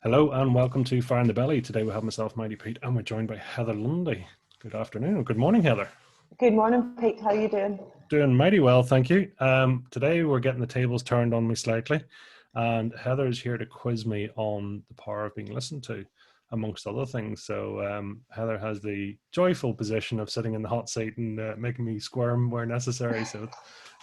Hello and welcome to Fire in the Belly. Today we have myself, Mighty Pete, and we're joined by Heather Lundy. Good afternoon. Good morning, Heather. Good morning, Pete. How are you doing? Doing mighty well, thank you. Today we're getting the tables turned on me slightly, and Heather is here to quiz me on the power of being listened to, amongst other things. So Heather has the joyful position of sitting in the hot seat and making me squirm where necessary. So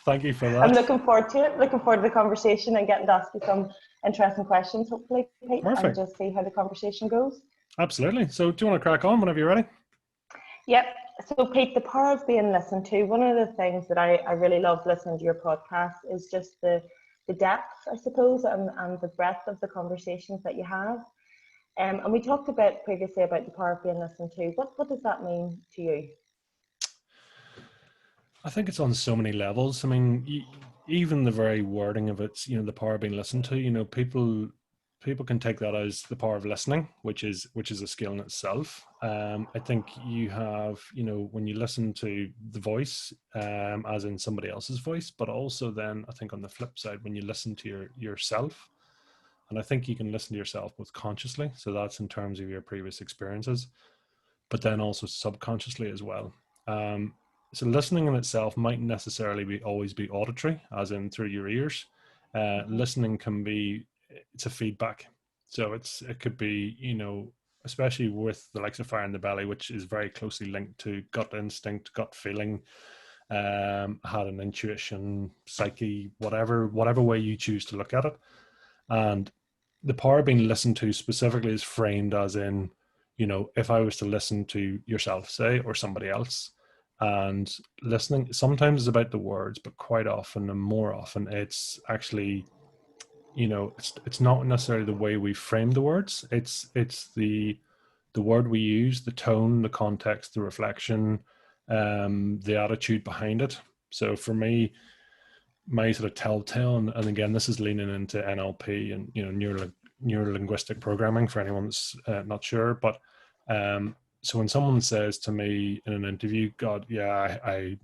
thank you for that. I'm looking forward to it. Looking forward to the conversation and getting to ask you some interesting questions, hopefully, Pete, Perfect. and just see how the conversation goes. Absolutely. So do you want to crack on whenever you're ready? Yep. So, Pete, the power of being listened to. One of the things that I really love listening to your podcast is just the depth, I suppose, and the breadth of the conversations that you have. And we talked about previously about the power of being listened to. What does that mean to you? I think it's on so many levels. I mean, even the very wording of it's, the power of being listened to, people can take that as the power of listening, which is a skill in itself. I think you have, when you listen to the voice, as in somebody else's voice, but also then I think on the flip side, when you listen to yourself, and I think you can listen to yourself both consciously. So that's in terms of your previous experiences, but then also subconsciously as well. So listening in itself might necessarily always be auditory, as in through your ears. Listening can be, it's a feedback. So it could be, especially with the likes of Fire in the Belly, which is very closely linked to gut instinct, gut feeling, had an intuition, psyche, whatever way you choose to look at it. And the power of being listened to specifically is framed as in, if I was to listen to yourself, say, or somebody else, and listening sometimes is about the words, but quite often and more often it's actually, it's not necessarily the way we frame the words. It's the word we use, the tone, the context, the reflection, the attitude behind it. So for me, my sort of telltale, and again, this is leaning into NLP and neuro-linguistic programming for anyone that's not sure, but so when someone says to me in an interview, God, yeah, I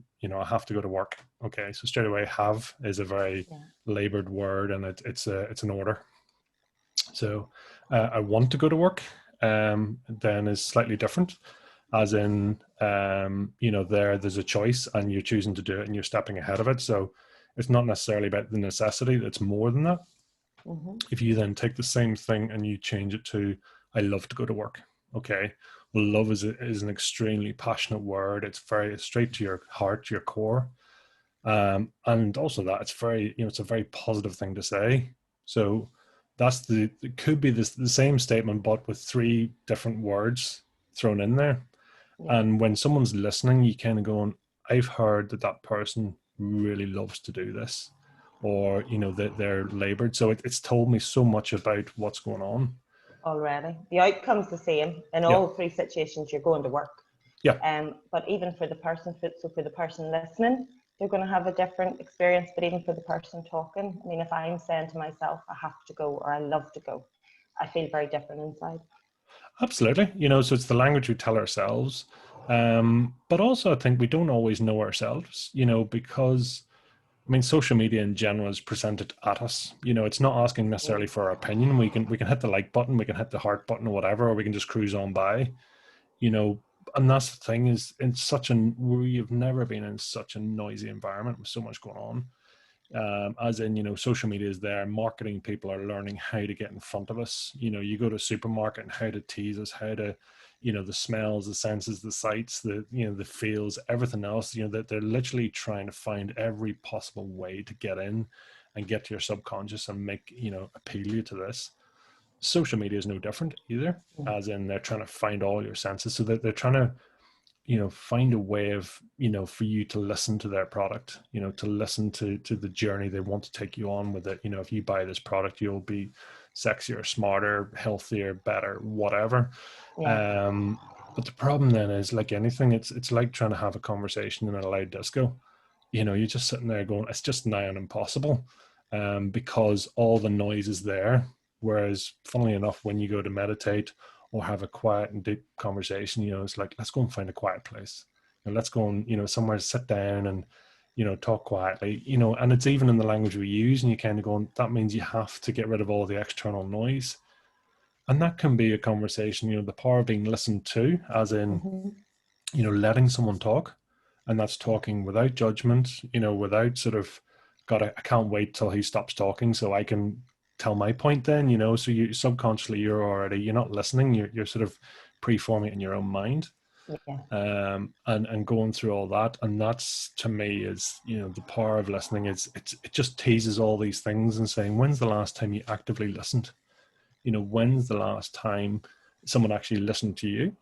have to go to work. Okay, so straight away, have is a very labored word, and it's an order. So I want to go to work, then is slightly different, as in there's a choice and you're choosing to do it and you're stepping ahead of it. So it's not necessarily about the necessity. It's more than that. Mm-hmm. If you then take the same thing and you change it to, I love to go to work. Okay. Well, love is an extremely passionate word. It's very straight to your heart, your core. And also that it's very, it's a very positive thing to say. So it could be the same statement, but with three different words thrown in there. Yeah. And when someone's listening, you kind of go, I've heard that person really loves to do this, or, that they're labored. So it's told me so much about what's going on. Already. The outcome's the same in all three situations. You're going to work. Yeah. But even for the person, for the person listening, they're going to have a different experience. But even for the person talking, I mean, if I'm saying to myself, I have to go, or I love to go, I feel very different inside. Absolutely. So it's the language we tell ourselves. But also I think we don't always know ourselves, because social media in general is presented at us. It's not asking necessarily for our opinion. We can hit the like button, we can hit the heart button or whatever, or we can just cruise on by, and that's the thing is we have never been in such a noisy environment with so much going on. As in, social media is there, marketing people are learning how to get in front of us. You go to a supermarket and how to tease us, how to, the smells, the senses, the sights, the feels, everything else, that they're literally trying to find every possible way to get in and get to your subconscious and make, appeal you to this. Social media is no different either, as in they're trying to find all your senses. So that they're trying to, find a way of, for you to listen to their product, to listen to the journey they want to take you on with it. If you buy this product, you'll be sexier, smarter, healthier, better, whatever. Yeah. But the problem then is, like anything, it's like trying to have a conversation in a loud disco. You're just sitting there going, it's just nigh on impossible, because all the noise is there. Whereas, funnily enough, when you go to meditate or have a quiet and deep conversation, it's like, let's go and find a quiet place, and let's go and, somewhere to sit down and, talk quietly, and it's even in the language we use, and you kind of go, that means you have to get rid of all the external noise. And that can be a conversation, the power of being listened to, as in, Mm-hmm. letting someone talk, and that's talking without judgment, without sort of, God, I can't wait till he stops talking so I can tell my point then, so you subconsciously, you're not listening, you're sort of preforming it in your own mind. Yeah. And going through all that, and that's, to me, is, the power of listening is it just teases all these things and saying, when's the last time you actively listened? When's the last time someone actually listened to you?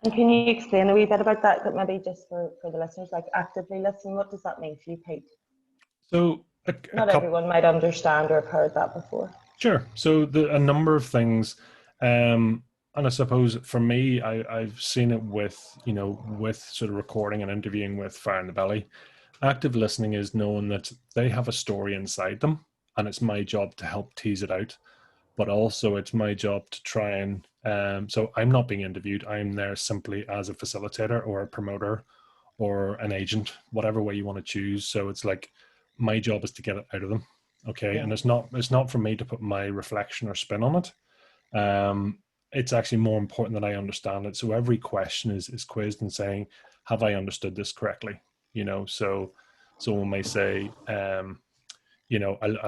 And can you explain a wee bit about that, but maybe just for the listeners, like actively listen, what does that mean for you, Pete? So a Not couple, everyone might understand or have heard that before. sure. So a number of things, and I suppose for me, I've seen it with, with sort of recording and interviewing with Fire in the Belly. Active listening is knowing that they have a story inside them, and it's my job to help tease it out. But also, it's my job to try and, so I'm not being interviewed. I'm there simply as a facilitator or a promoter or an agent, whatever way you want to choose. So it's like, my job is to get it out of them. Okay. Yeah. And it's not for me to put my reflection or spin on it. It's actually more important that I understand it. So every question is quizzed and saying, have I understood this correctly? So someone may say, I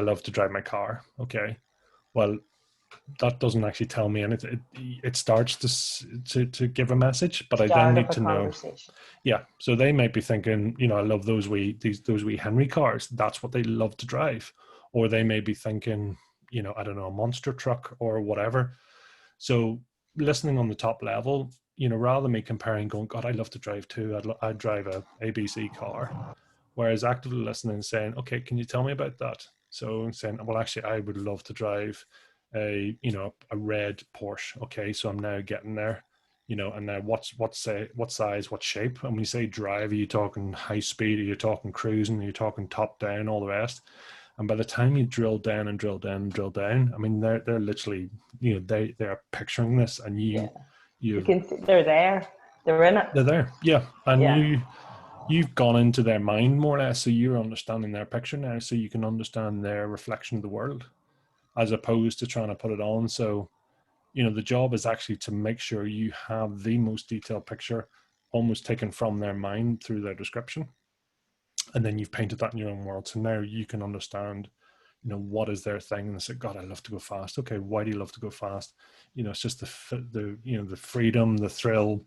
love to drive my car. Okay. Well, that doesn't actually tell me anything. It starts to give a message, but I then Start of need a to know. conversation. Yeah, so they might be thinking, I love those wee Henry cars. That's what they love to drive, or they may be thinking, I don't know, a monster truck or whatever. So listening on the top level, rather than me comparing, going, God, I love to drive too. I'd drive a ABC car. Whereas actively listening and saying, okay, can you tell me about that? So saying, well, actually, I would love to drive a red Porsche. Okay, so I'm now getting there, and now what size, what shape? And when you say drive, are you talking high speed? Are you talking cruising? Are you talking top down, all the rest? And by the time you drill down and drill down and drill down, I mean, they're literally, they're picturing this, and Yeah. You you've can see they're there. They're in it. they're there, yeah, and Yeah. you've gone into their mind more or less, so you're understanding their picture now, so you can understand their reflection of the world, as opposed to trying to put it on. So, the job is actually to make sure you have the most detailed picture, almost taken from their mind through their description, and then you've painted that in your own world. So now you can understand, what is their thing, and they say, God, I love to go fast. Okay, why do you love to go fast? It's just the freedom, the thrill,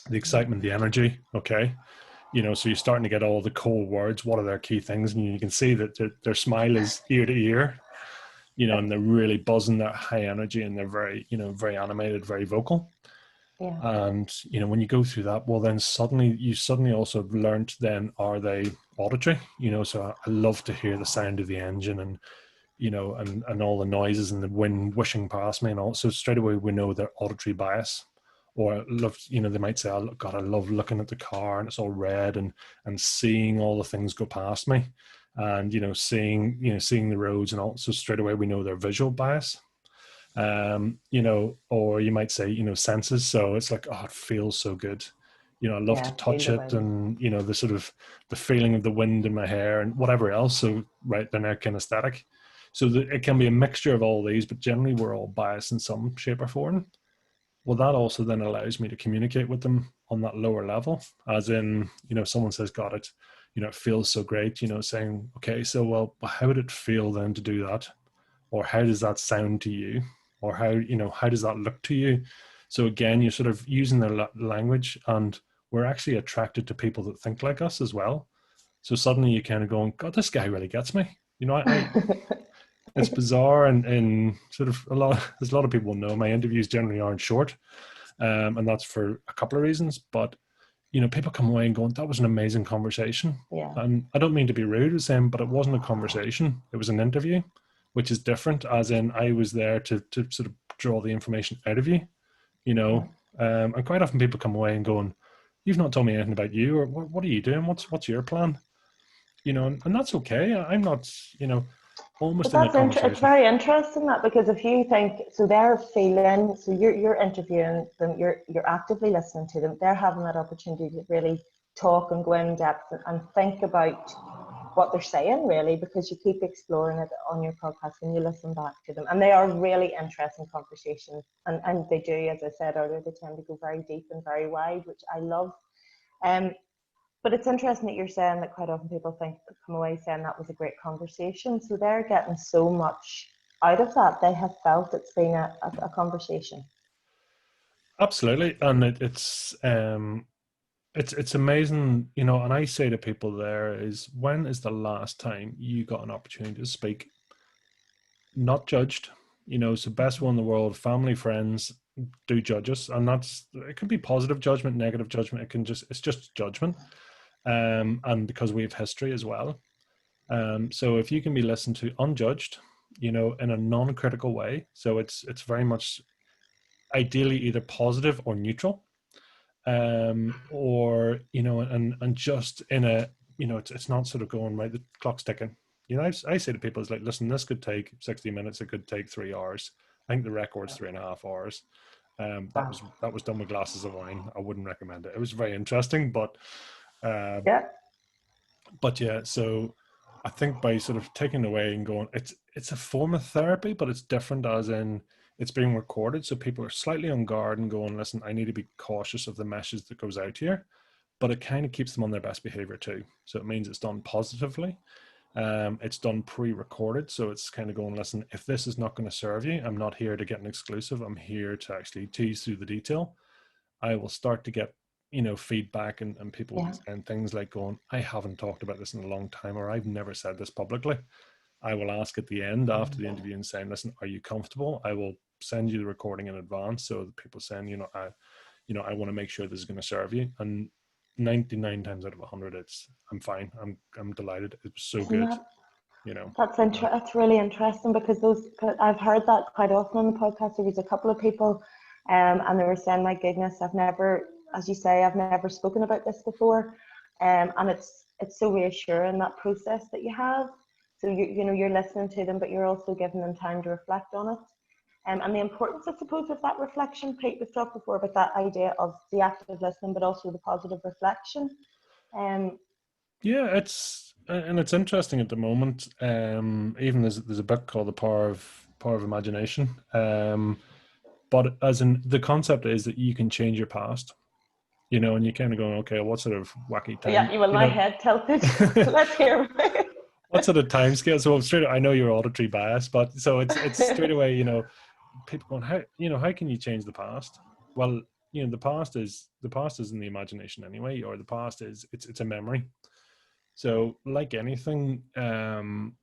the excitement, the energy. Okay, so you're starting to get all the core words. What are their key things? And you can see that their smile is ear to ear, and they're really buzzing, that high energy, and they're very, very animated, very vocal. Yeah. And, when you go through that, well, then you suddenly also have learned, then, are they auditory? So I love to hear the sound of the engine, and, and all the noises and the wind whooshing past me and all. So straight away we know their auditory bias. Or love, they might say, oh, God, I love looking at the car and it's all red, and seeing all the things go past me, and seeing the roads and all. So straight away we know their visual bias. Or you might say, senses. So it's like, oh, it feels so good. I love to Yeah. Feel touch the it, wind. and the sort of the feeling of the wind in my hair and whatever else. So right, they're now kinesthetic. So it can be a mixture of all these, but generally we're all biased in some shape or form. Well, that also then allows me to communicate with them on that lower level, as in, someone says, got it, it feels so great, saying, okay, so, well, how would it feel then to do that? Or how does that sound to you? Or how does that look to you? So again, you're sort of using their language, and we're actually attracted to people that think like us as well. So suddenly you kind of going, God, this guy really gets me. It's bizarre, and sort of as a lot of people know, my interviews generally aren't short, and that's for a couple of reasons. But people come away and going, that was an amazing conversation. Yeah. And I don't mean to be rude or saying, but it wasn't a conversation, it was an interview, which is different, as in I was there to sort of draw the information out of you. Yeah. And quite often people come away and going, you've not told me anything about you, or what are you doing, what's your plan? And that's okay. I'm not, But almost in a that's it's conversation. very interesting, that, because if you think, so they're feeling, so you're interviewing them, you're actively listening to them, they're having that opportunity to really talk and go in depth and think about what they're saying, really, because you keep exploring it on your podcast and you listen back to them. And they are really interesting conversations. And they do, as I said earlier, they tend to go very deep and very wide, which I love. But it's interesting that you're saying that quite often people come away saying that was a great conversation. So they're getting so much out of that. They have felt it's been a conversation. Absolutely. And it's amazing, you know, and I say to people there is, when is the last time you got an opportunity to speak, not judged? You know, it's the best one in the world. Family, friends do judge us, and it can be positive judgment, negative judgment. It's just judgment. And because we have history as well. So if you can be listened to unjudged, you know, in a non-critical way, so it's very much ideally either positive or neutral, or, you know, and just in a, you know, it's not sort of going, right, the clock's ticking. You know, I say to people, it's like, listen, this could take 60 minutes, it could take 3 hours. I think the record's 3.5 hours. That was done with glasses of wine. I wouldn't recommend it. It was very interesting, but Yeah. but yeah, so I think by sort of taking away and going, it's a form of therapy, but it's different, as in it's being recorded, so people are slightly on guard and going, listen, I need to be cautious of the message that goes out here, but it kind of keeps them on their best behavior too. So it means it's done positively. It's done pre-recorded, so it's kind of going, listen, if this is not going to serve you, I'm not here to get an exclusive. I'm here to actually tease through the detail. I will start to get, you know, feedback and people and things like going, I haven't talked about this in a long time, or I've never said this publicly. I will ask at the end after the interview and saying, listen, are you comfortable? I will send you the recording in advance, so that people saying, I want to make sure this is going to serve you. And 99 times out of 100, I'm fine. I'm delighted. It was so good. You know, that's really interesting, because I've heard that quite often on the podcast. There was a couple of people, and they were saying, my goodness, I've never, as you say, I've never spoken about this before, and it's so reassuring, that process that you have. So you're listening to them, but you're also giving them time to reflect on it. And the importance, I suppose, of that reflection. Pete, we've talked before about that idea of the active listening, but also the positive reflection. Yeah, it's interesting at the moment. Even there's a book called The Power of Imagination. But as in, the concept is that you can change your past, you know, and you kind of go, okay, what sort of wacky time? Yeah, my head tilted. Let's hear. What sort of time scale? So I know you're auditory biased, but so it's straight away, you know, people going, how can you change the past? Well, you know, the past is in the imagination anyway, or the past is it's a memory. So like anything, it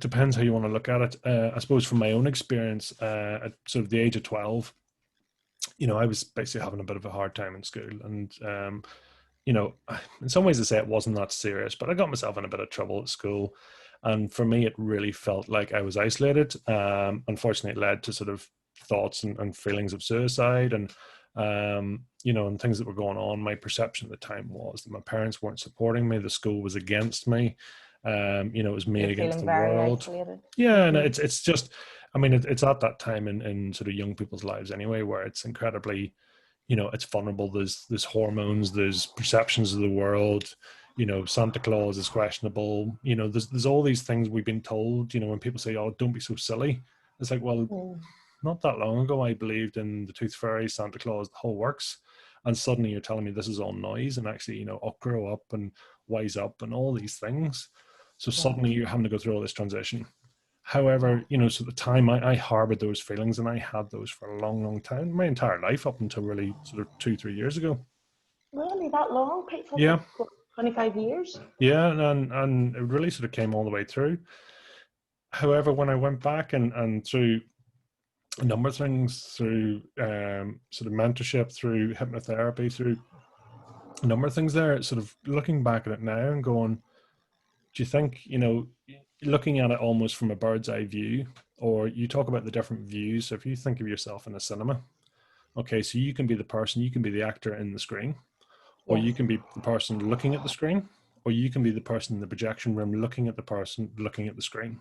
depends how you want to look at it. I suppose from my own experience, at sort of the age of 12, you know, I was basically having a bit of a hard time in school, and you know, in some ways I say it wasn't that serious, but I got myself in a bit of trouble at school. And for me, it really felt like I was isolated. Unfortunately, it led to sort of thoughts and feelings of suicide, and you know, and things that were going on. My perception at the time was that my parents weren't supporting me. The school was against me. You know, it was me against the world. Isolated. Yeah, and it's just, I mean, it's at that time in sort of young people's lives anyway, where it's incredibly, you know, it's vulnerable. There's hormones, there's perceptions of the world. You know, Santa Claus is questionable. You know, there's all these things we've been told. You know, when people say, "Oh, don't be so silly," it's like, well, not that long ago, I believed in the Tooth Fairy, Santa Claus, the whole works, and suddenly you're telling me this is all noise, and actually, you know, grow up and wise up and all these things. So suddenly you're having to go through all this transition. However, you know, so at the time I harbored those feelings, and I had those for a long, long time, my entire life, up until really sort of 2-3 years ago. Really, that long? Pete said Yeah. 25 years? Yeah, and it really sort of came all the way through. However, when I went back and through a number of things, through sort of mentorship, through hypnotherapy, through a number of things there, sort of looking back at it now and going, do you think, you know, looking at it almost from a bird's eye view, or you talk about the different views. So if you think of yourself in a cinema, okay, so you can be the person, you can be the actor in the screen, or you can be the person looking at the screen, or you can be the person in the projection room looking at the person looking at the screen,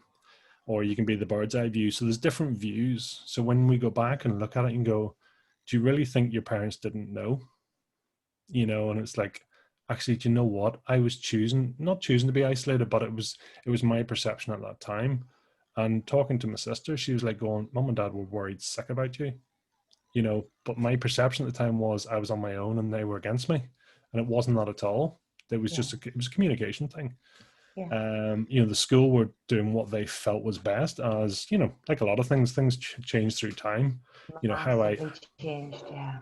or you can be the bird's eye view. So there's different views. So when we go back and look at it and go, do you really think your parents didn't know? You know, and it's like, actually, do you know what? I was not choosing to be isolated, but it was my perception at that time. And talking to my sister, she was like going, Mum and Dad were worried sick about you, but my perception at the time was I was on my own and they were against me. And it wasn't that at all. It was Yeah. just it was a communication thing. Yeah. The school were doing what they felt was best, as like a lot of things change through time. How I Massively changed. Yeah.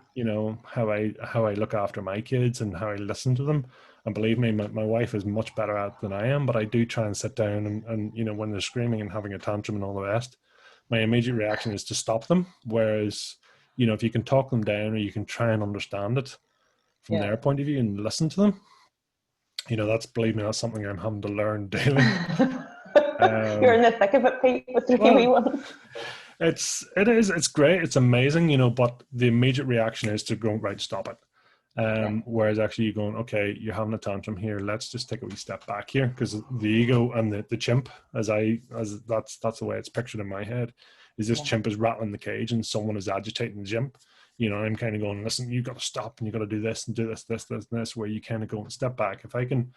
how I look after my kids and how I listen to them. And believe me, my wife is much better at it than I am, but I do try and sit down and when they're screaming and having a tantrum and all the rest, my immediate reaction is to stop them. Whereas, if you can talk them down or you can try and understand it from Yeah. their point of view and listen to them, believe me, that's something I'm having to learn daily. You're in the thick of it, Pete, with 3 wee Well, ones. it's great, it's amazing, but the immediate reaction is to go, right, stop it. Whereas actually you're going, okay, you're having a tantrum here, let's just take a wee step back here, because the ego and the chimp, as that's the way it's pictured in my head, is this chimp is rattling the cage and someone is agitating the chimp. I'm kind of going, listen, you've got to stop and you've got to do this and do this, where you kind of go and step back. If I can,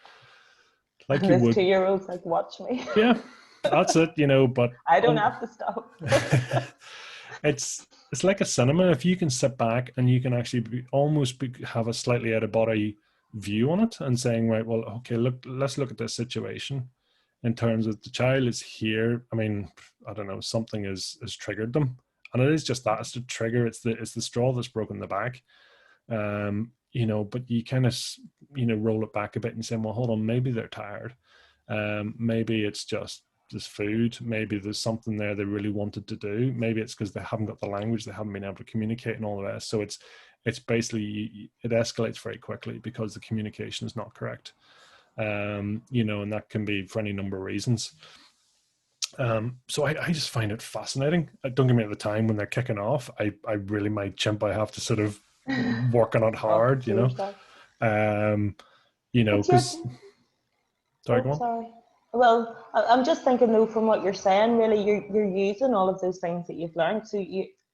like And you this would, 2-year-old's like, watch me. yeah, that's it, but I don't have to stop. it's like a cinema. If you can sit back and you can actually have a slightly out of body view on it and saying, right, well, okay, let's look at this situation in terms of the child is here. I mean, I don't know, something has triggered them, and it is just that, it's the trigger, it's the straw that's broken the back. But you kind of roll it back a bit and say, well, hold on, maybe they're tired. Maybe it's just food. Maybe there's something there they really wanted to do. Maybe it's because they haven't got the language, they haven't been able to communicate and all the rest. So it's basically, it escalates very quickly because the communication is not correct. And that can be for any number of reasons. So I just find it fascinating. Don't get me at the time when they're kicking off. I really, my chimp, I have to sort of work on it hard, because sorry, go on. Sorry. Well, I'm just thinking though, from what you're saying, really, you're using all of those things that you've learned. So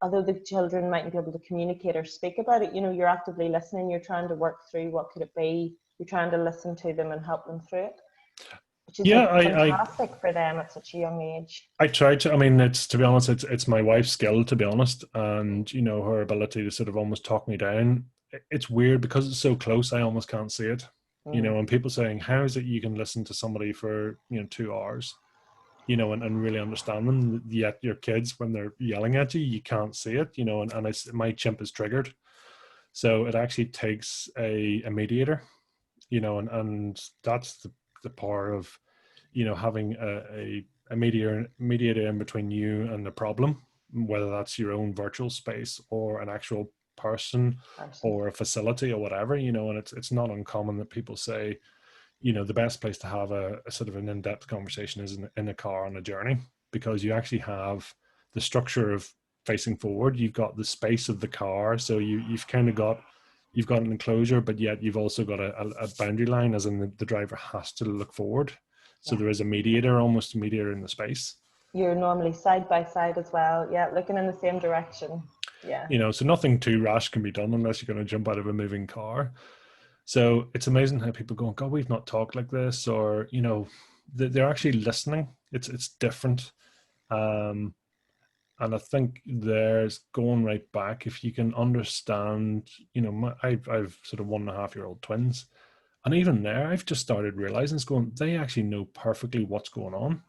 although the children mightn't be able to communicate or speak about it, you're actively listening. You're trying to work through what could it be. You're trying to listen to them and help them through it, which is fantastic for them at such a young age. I try to. I mean, to be honest, it's my wife's skill, to be honest, and her ability to sort of almost talk me down. It's weird because it's so close. I almost can't see it. And people saying, how is it you can listen to somebody for 2 hours, and really understand them, yet your kids, when they're yelling at you, you can't see it, and my chimp is triggered. So it actually takes a mediator, and that's the power of having a mediator in between you and the problem, whether that's your own virtual space or an actual person or a facility or whatever, and it's not uncommon that people say, the best place to have a sort of an in-depth conversation is in a car on a journey, because you actually have the structure of facing forward, you've got the space of the car, so you've got an enclosure, but yet you've also got a boundary line, as in the driver has to look forward. So there is almost a mediator in the space. You're normally side by side as well. Yeah, looking in the same direction. Yeah. So nothing too rash can be done unless you're going to jump out of a moving car. So it's amazing how people go, God, we've not talked like this, or, they're actually listening. It's different. And I think there's going right back, if you can understand, I've sort of 1.5-year-old twins. And even there, I've just started realizing they actually know perfectly what's going on.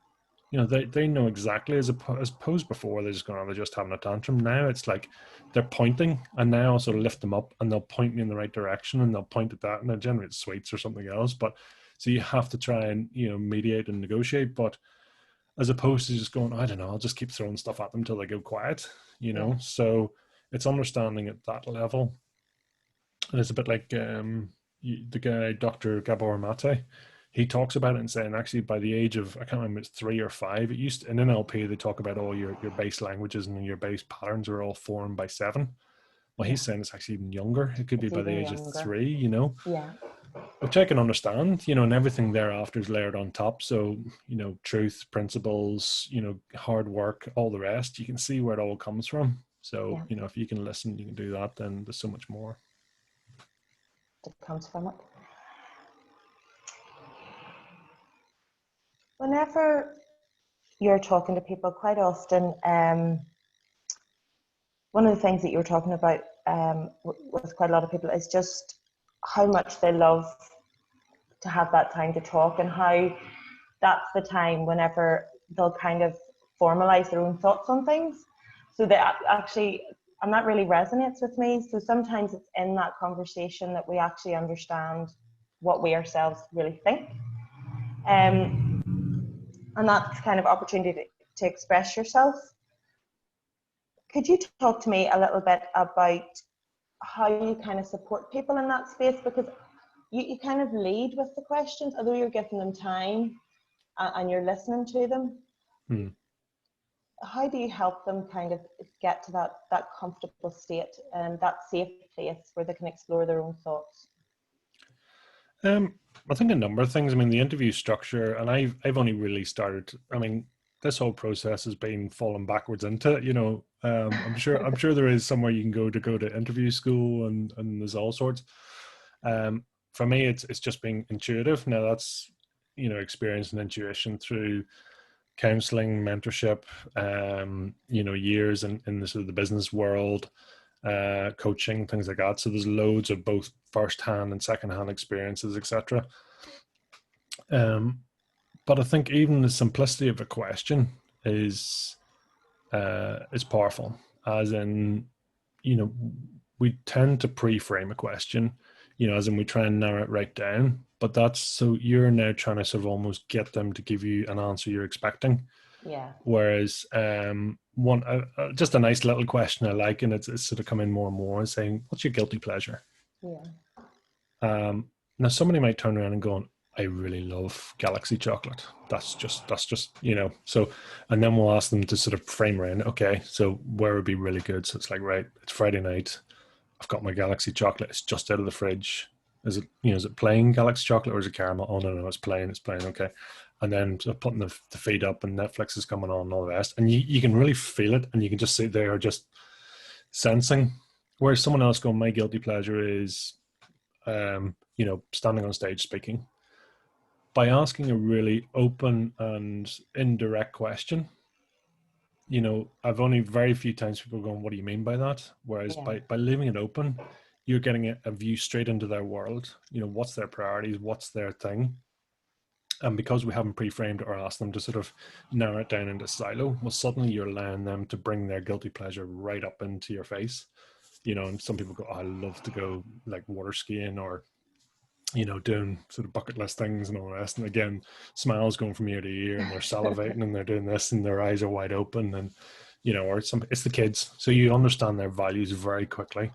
They know exactly, as opposed before they're just having a tantrum. Now it's like they're pointing, and now I'll sort of lift them up and they'll point me in the right direction, and they'll point at that, and they'll generate sweets or something else. But so you have to try and, mediate and negotiate, but as opposed to just going, I don't know, I'll just keep throwing stuff at them till they go quiet, So it's understanding at that level. And it's a bit like the guy, Dr. Gabor Mate, he talks about it and saying, actually, by the age of, I can't remember, it's 3 or 5, it used to, in NLP, they talk about all your base languages and your base patterns are all formed by 7. Well, he's saying it's actually even younger. It could be by the age of 3, Yeah. Which I can understand, and everything thereafter is layered on top. So, truth, principles, hard work, all the rest, you can see where it all comes from. So, if you can listen, you can do that, then there's so much more It comes from it. Whenever you're talking to people, quite often, one of the things that you were talking about with quite a lot of people is just how much they love to have that time to talk, and how that's the time whenever they'll kind of formalize their own thoughts on things. So that actually, and that really resonates with me. So sometimes it's in that conversation that we actually understand what we ourselves really think. And that's kind of opportunity to express yourself. Could you talk to me a little bit about how you kind of support people in that space? Because you kind of lead with the questions, although you're giving them time and you're listening to them. How do you help them kind of get to that comfortable state and that safe place where they can explore their own thoughts? I think a number of things. I mean, the interview structure, and I've only really started. I mean, this whole process has been falling backwards into it. I'm sure there is somewhere you can go to interview school, and there's all sorts. For me, it's just being intuitive. Now that's experience and intuition through counseling, mentorship, years in the sort of the business world, coaching, things like that. So there's loads of both first-hand and second-hand experiences, etc. But I think even the simplicity of a question is powerful. As in, we tend to pre-frame a question, as in we try and narrow it right down. But that's so you're now trying to sort of almost get them to give you an answer you're expecting. Yeah. Whereas just a nice little question I like, and it's sort of coming more and more, is saying, "What's your guilty pleasure?" Yeah. Now somebody might turn around and go, "I really love Galaxy chocolate." That's just So, and then we'll ask them to sort of frame around. Okay, so where would be really good? So it's like, right, it's Friday night. I've got my Galaxy chocolate. It's just out of the fridge. Is it plain Galaxy chocolate or is it caramel? Oh no, it's plain. It's plain. Okay. And then so putting the feed up and Netflix is coming on and all the rest. And you can really feel it, and you can just sit there just sensing. Whereas someone else going, my guilty pleasure is, standing on stage speaking. By asking a really open and indirect question, I've only very few times people going, what do you mean by that? Whereas by leaving it open, you're getting a view straight into their world. What's their priorities? What's their thing? And because we haven't pre-framed or asked them to sort of narrow it down into silo, well, suddenly you're allowing them to bring their guilty pleasure right up into your face. And some people go, oh, I love to go like water skiing or, doing sort of bucket list things and all the rest. And again, smiles going from ear to ear, and they're salivating and they're doing this and their eyes are wide open, and, or it's the kids. So you understand their values very quickly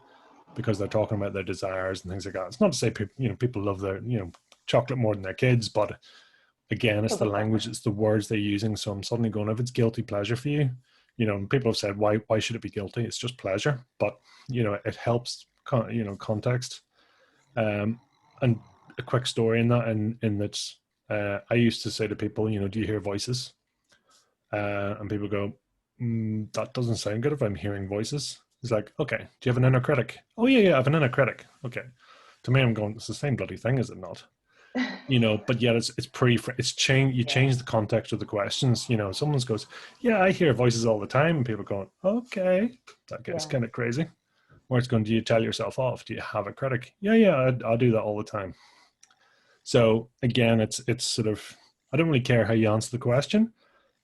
because they're talking about their desires and things like that. It's not to say people love their, chocolate more than their kids, but again, it's the language, it's the words they're using. So I'm suddenly going, if it's guilty pleasure for you, people have said, why should it be guilty? It's just pleasure. But, it helps, context. And a quick story in that, in that I used to say to people, do you hear voices? And people go, that doesn't sound good if I'm hearing voices. It's like, okay, do you have an inner critic? Oh yeah, I have an inner critic. Okay. To me, I'm going, it's the same bloody thing, is it not? But yet it's change. You change the context of the questions. Someone goes, yeah, I hear voices all the time, and people going, okay, that gets kind of crazy. Where it's going, do you tell yourself off? Do you have a critic? Yeah, I do that all the time. So again, it's sort of, I don't really care how you answer the question.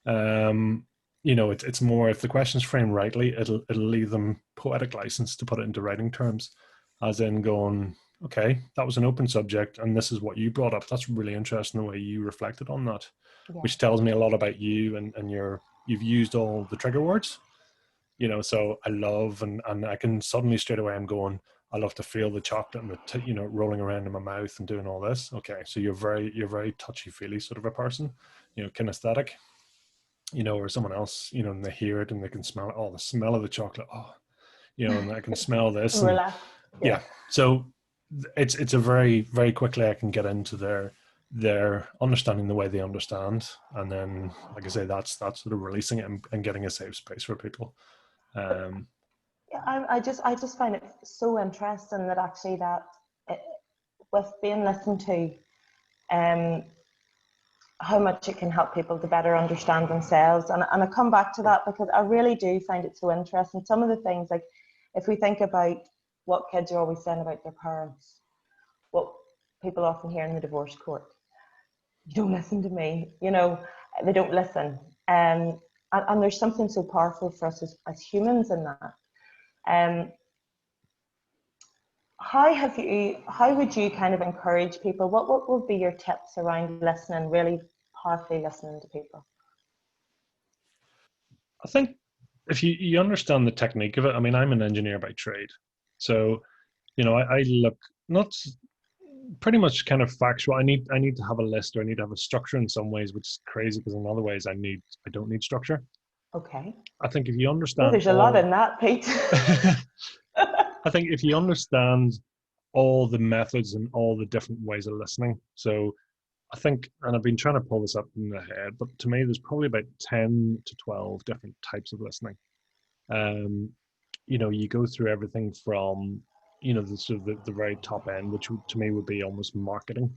It's more, if the question's framed rightly, it'll leave them poetic license to put it into writing terms, as in going, okay, that was an open subject and this is what you brought up. That's really interesting the way you reflected on that, which tells me a lot about you, and you've used all the trigger words, so I love, and I can suddenly straight away, I'm going, I love to feel the chocolate and the rolling around in my mouth and doing all this. Okay, so you're very touchy feely sort of a person, kinesthetic, or someone else, and they hear it and they can smell it. Oh, the smell of the chocolate. Oh, and I can smell this. And, yeah. So it's a very, very quickly I can get into their understanding the way they understand. And then, like I say, that's sort of releasing it and getting a safe space for people. I just find it so interesting that actually with being listened to, how much it can help people to better understand themselves. And I come back to that because I really do find it so interesting. Some of the things, like if we think about what kids are always saying about their parents, what people often hear in the divorce court, you don't listen to me, you know, they don't listen. And there's something so powerful for us as humans in that. How would you kind of encourage people? What would be your tips around listening, really powerfully listening to people? I think if you understand the technique of it, I mean, I'm an engineer by trade. So, I look not pretty much kind of factual. I need to have a list, or I need to have a structure in some ways, which is crazy because in other ways I don't need structure. Okay. I think if you Oh, understand there's a lot all in that, Pete. I think if you understand all the methods and all the different ways of listening. So I think, and I've been trying to pull this up in the head, but to me, there's probably about 10 to 12 different types of listening. Um, you go through everything from, the sort of the very top end, which to me would be almost marketing.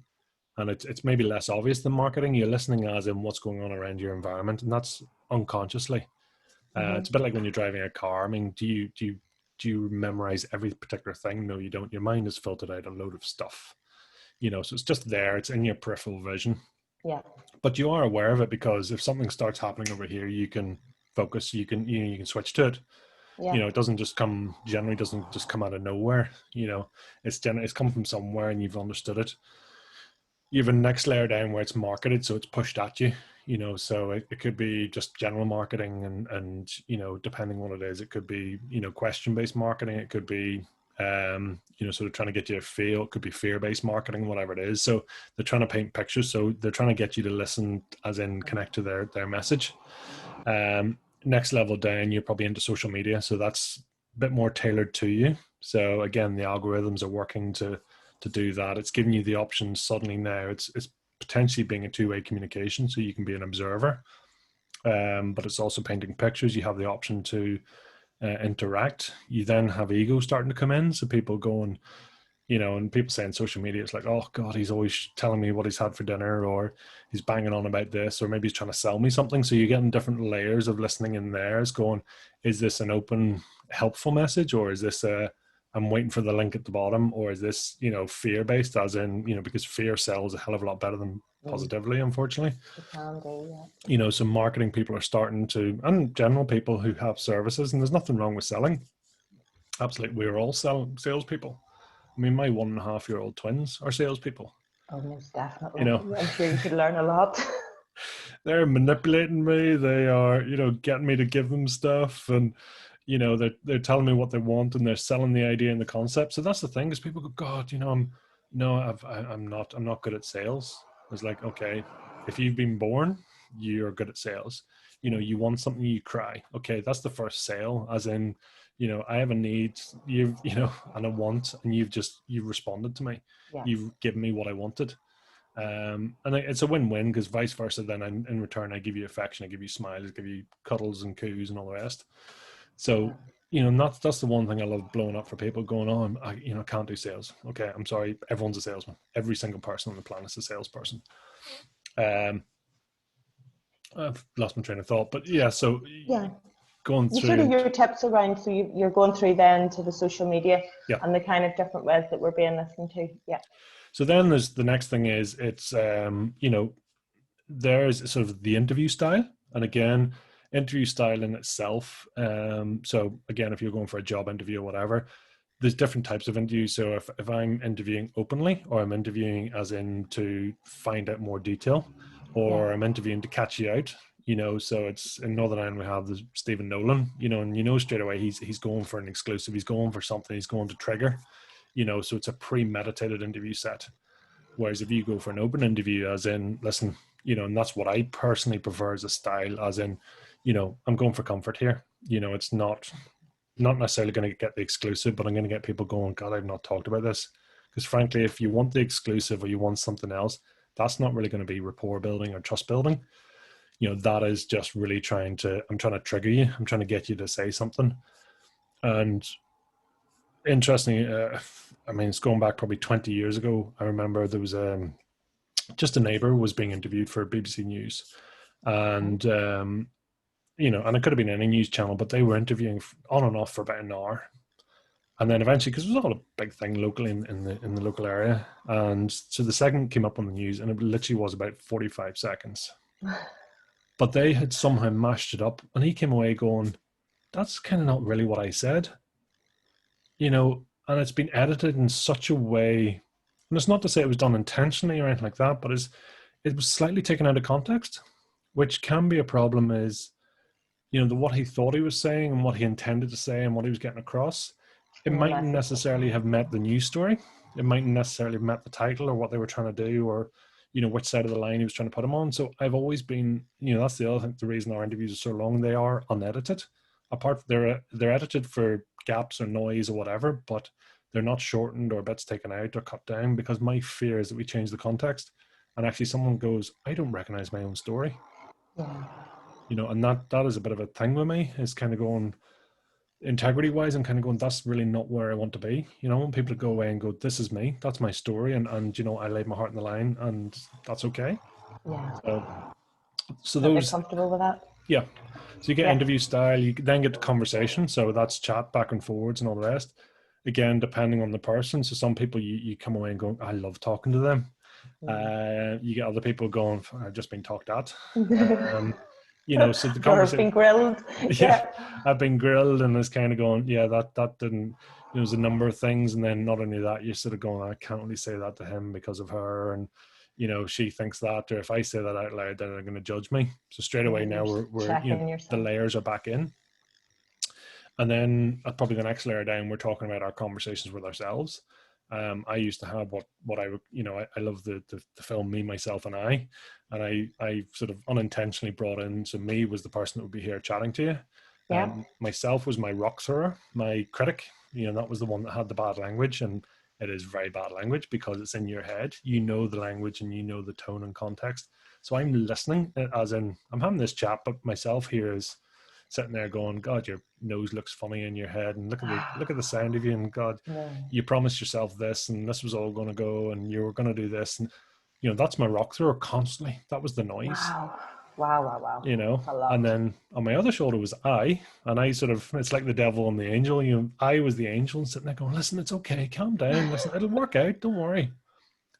And it's maybe less obvious than marketing. You're listening as in what's going on around your environment, and that's unconsciously. It's a bit like when you're driving a car. I mean, do you memorize every particular thing? No, you don't. Your mind has filtered out a load of stuff. So it's just there. It's in your peripheral vision. Yeah. But you are aware of it because if something starts happening over here, you can focus. You can switch to it. Yeah. It doesn't just come. Generally, doesn't just come out of nowhere. It's come from somewhere, and you've understood it. You have a next layer down where it's marketed, so it's pushed at you. So it could be just general marketing, and depending what it is, it could be question based marketing. It could be sort of trying to get you to feel. It could be fear based marketing, whatever it is. So they're trying to paint pictures. So they're trying to get you to listen, as in connect to their message. Next level down, you're probably into social media, so that's a bit more tailored to you. So again, the algorithms are working to do that. It's giving you the options suddenly now. It's potentially being a two-way communication, so you can be an observer, but it's also painting pictures. You have the option to interact. You then have ego starting to come in, so people going, and people saying social media, it's like, oh God, he's always telling me what he's had for dinner, or he's banging on about this, or maybe he's trying to sell me something. So you're getting different layers of listening in there. It's going, is this an open, helpful message, or is this I'm waiting for the link at the bottom, or is this, fear based, as in, because fear sells a hell of a lot better than positively, unfortunately. It can do, yeah. So marketing people are starting to, and general people who have services, and there's nothing wrong with selling. Absolutely, we're all salespeople. I mean, my 1.5-year-old twins are salespeople. Oh, most definitely. You know, I'm sure you could learn a lot. they're manipulating me. They are, getting me to give them stuff, and they're telling me what they want, and they're selling the idea and the concept. So that's the thing, is people go, God, I'm not good at sales. It's like, okay, if you've been born, you're good at sales. You want something, you cry. Okay, that's the first sale, as in, I have a need, and a want, and you've responded to me. Yeah. You've given me what I wanted. And it's a win-win, because vice versa, then in return, I give you affection, I give you smiles, I give you cuddles and coos and all the rest. So, that's the one thing I love blowing up for people, going on, I can't do sales. Okay, I'm sorry, everyone's a salesman. Every single person on the planet is a salesperson. I've lost my train of thought, but yeah, so Yeah. going You through sort of your tips around, so you're going through then to the social media, yeah, and the kind of different ways that we're being listened to. Yeah. so then there's the next thing, is it's there's sort of the interview style. And again, interview style in itself, so again, if you're going for a job interview or whatever, there's different types of interviews. So if I'm interviewing openly, or I'm interviewing as in to find out more detail, or Yeah. I'm interviewing to catch you out, so it's in Northern Ireland, we have the Stephen Nolan, and straight away he's going for an exclusive, he's going for something, he's going to trigger, so it's a premeditated interview set. Whereas if you go for an open interview, as in, listen, and that's what I personally prefer as a style, as in, I'm going for comfort here. It's not necessarily going to get the exclusive, but I'm going to get people going, God, I've not talked about this. Because frankly, if you want the exclusive or you want something else, that's not really going to be rapport building or trust building. That is just really I'm trying to trigger you. I'm trying to get you to say something. And interestingly, I mean, it's going back probably 20 years ago. I remember there was just a neighbour was being interviewed for BBC News, and you know, and it could have been any news channel, but they were interviewing on and off for about an hour. And then eventually, because it was all a big thing locally in the local area, and so the segment came up on the news, and it literally was about 45 seconds. But they had somehow mashed it up, and he came away going, "That's kind of not really what I said," you know. And it's been edited in such a way, and it's not to say it was done intentionally or anything like that, but it was slightly taken out of context, which can be a problem. Is, you know, what he thought he was saying and what he intended to say and what he was getting across, it And the mightn't message. necessarily have met the news story. It mightn't necessarily have met the title or what they were trying to do, or, you know, which side of the line he was trying to put him on. So I've always been, you know, that's the other thing, the reason our interviews are so long. They are unedited. Apart, they're edited for gaps or noise or whatever, but they're not shortened or bits taken out or cut down, because my fear is that we change the context and actually someone goes, I don't recognize my own story. Yeah. You know, and that is a bit of a thing with me, is kind of going, integrity wise, I'm kind of going, that's really not where I want to be. You know, I want people to go away and go, this is me, that's my story, and you know, I laid my heart in the line, and that's okay. Yeah. So That they're those, comfortable with that. yeah. So you get Yeah. interview style, you then get the conversation. So that's chat back and forwards and all the rest. Again, depending on the person. So some people you come away and go, I love talking to them. You get other people going, I've just been talked at. You know, so the Or being conversation, grilled. yeah, Yeah. I've been grilled, and it's kind of going, yeah, that didn't, you know, there's a number of things, and then not only that, you're sort of going, I can't really say that to him because of her, and you know, she thinks that, or if I say that out loud, then they're going to judge me. So straight away now You're we're you know, checking the yourself. layers are back in, and then probably the next layer down, we're talking about our conversations with ourselves. I used to have what I would, you know, I love the film Me, Myself, and I, and I sort of unintentionally brought in, so me was the person that would be here chatting to you. Yeah. Myself was my rock thrower, my critic. You know, that was the one that had the bad language, and it is very bad language because it's in your head. You know the language and you know the tone and context. So I'm listening, as in I'm having this chat, but myself here is sitting there going, God, your nose looks funny in your head, and look at the sound of you, and God, Yeah. you promised yourself this, and this was all going to go, and you were going to do this, and you know, that's my rock thrower constantly. That was the noise, Wow. Wow. Wow. Wow. you know. That's a And lot. then on my other shoulder was I, and I sort of, it's like the devil and the angel. You know, I was the angel and sitting there going, listen, it's okay, calm down, listen, it'll work out, don't worry.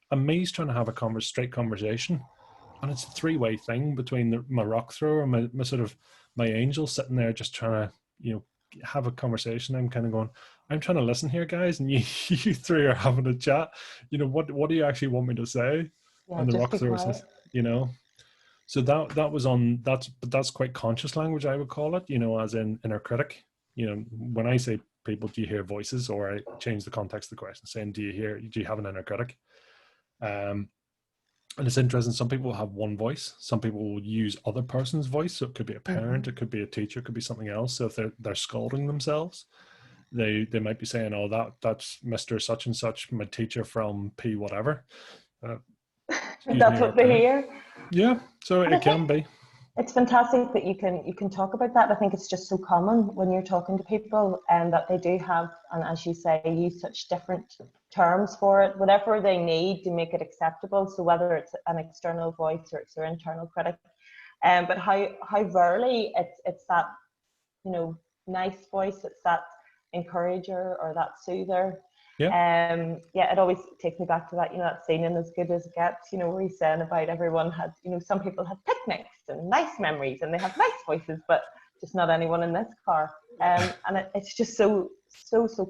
And me's trying to have a straight conversation, and it's a three-way thing between my rock thrower and my sort of my angel sitting there just trying to, you know, have a conversation. I'm kind of going, I'm trying to listen here, guys, and you you three are having a chat. You know, what do you actually want me to say? Yeah. And the Just rock be thrower quiet. says, you know. So that was on, that's quite conscious language, I would call it. You know, as in inner critic. You know, when I say people, do you hear voices, or I change the context of the question, saying, do you have an inner critic? And it's interesting, some people have one voice, some people will use other person's voice. So it could be a parent, it could be a teacher, it could be something else. So if they're scolding themselves, they might be saying, oh, that's Mr. Such and Such, my teacher from P whatever. Uh, excuse me That's what right they there. hear. Yeah, so And I it think can be. it's fantastic that you can talk about that. I think it's just so common when you're talking to people, and that they do have, and as you say, use such different terms for it, whatever they need to make it acceptable. So whether it's an external voice or it's their internal critic, but how rarely it's that, you know, nice voice, it's that encourager or that soother. Yeah. Yeah, it always takes me back to that, you know, that scene in As Good as It Gets, you know, where he's saying about everyone had, you know, some people had picnics and nice memories and they have nice voices, but just not anyone in this car. And it's just so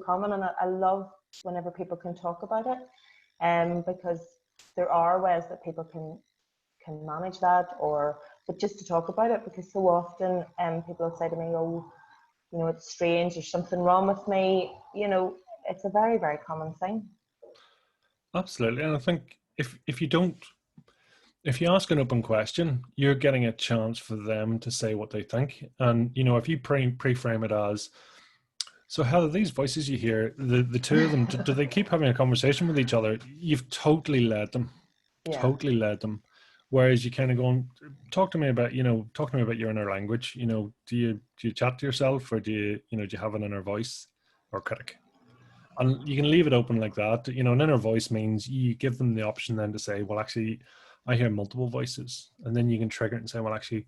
common, and I love whenever people can talk about it, because there are ways that people can manage that, or but just to talk about it, because so often people will say to me, oh, you know, it's strange, there's something wrong with me, you know. It's a very, very common thing. Absolutely. And I think if you ask an open question, you're getting a chance for them to say what they think. And you know, if you pre-frame it as, so how are these voices you hear, the two of them, do they keep having a conversation with each other? You've totally led them. Yeah. Totally led them. Whereas you kind of go and talk to me about, you know, talk to me about your inner language. You know, do you chat to yourself, or do you have an inner voice or critic? And you can leave it open like that. You know, an inner voice means you give them the option then to say, well, actually, I hear multiple voices, and then you can trigger it and say, well, actually,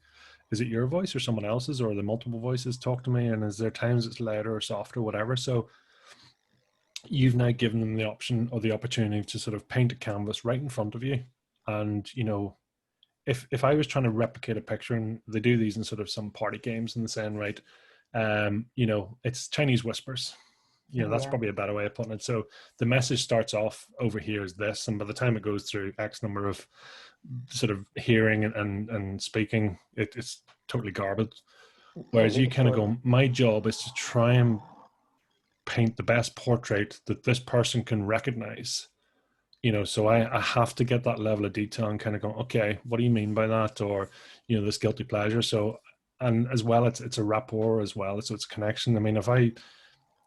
is it your voice or someone else's, or are the multiple voices talk to me? And is there times it's louder or softer, whatever? So you've now given them the option or the opportunity to sort of paint a canvas right in front of you. And, you know, if I was trying to replicate a picture, and they do these in sort of some party games and saying, right, you know, it's Chinese whispers. You know, that's Yeah. probably a better way of putting it. So the message starts off over here as this, and by the time it goes through X number of sort of hearing and speaking, it's totally garbage. Whereas Totally you kind of distorted. go, my job is to try and paint the best portrait that this person can recognize. You know, so I have to get that level of detail and kind of go, okay, what do you mean by that? Or, you know, this guilty pleasure. So, and as well, it's a rapport as well. So it's a connection. I mean, if I,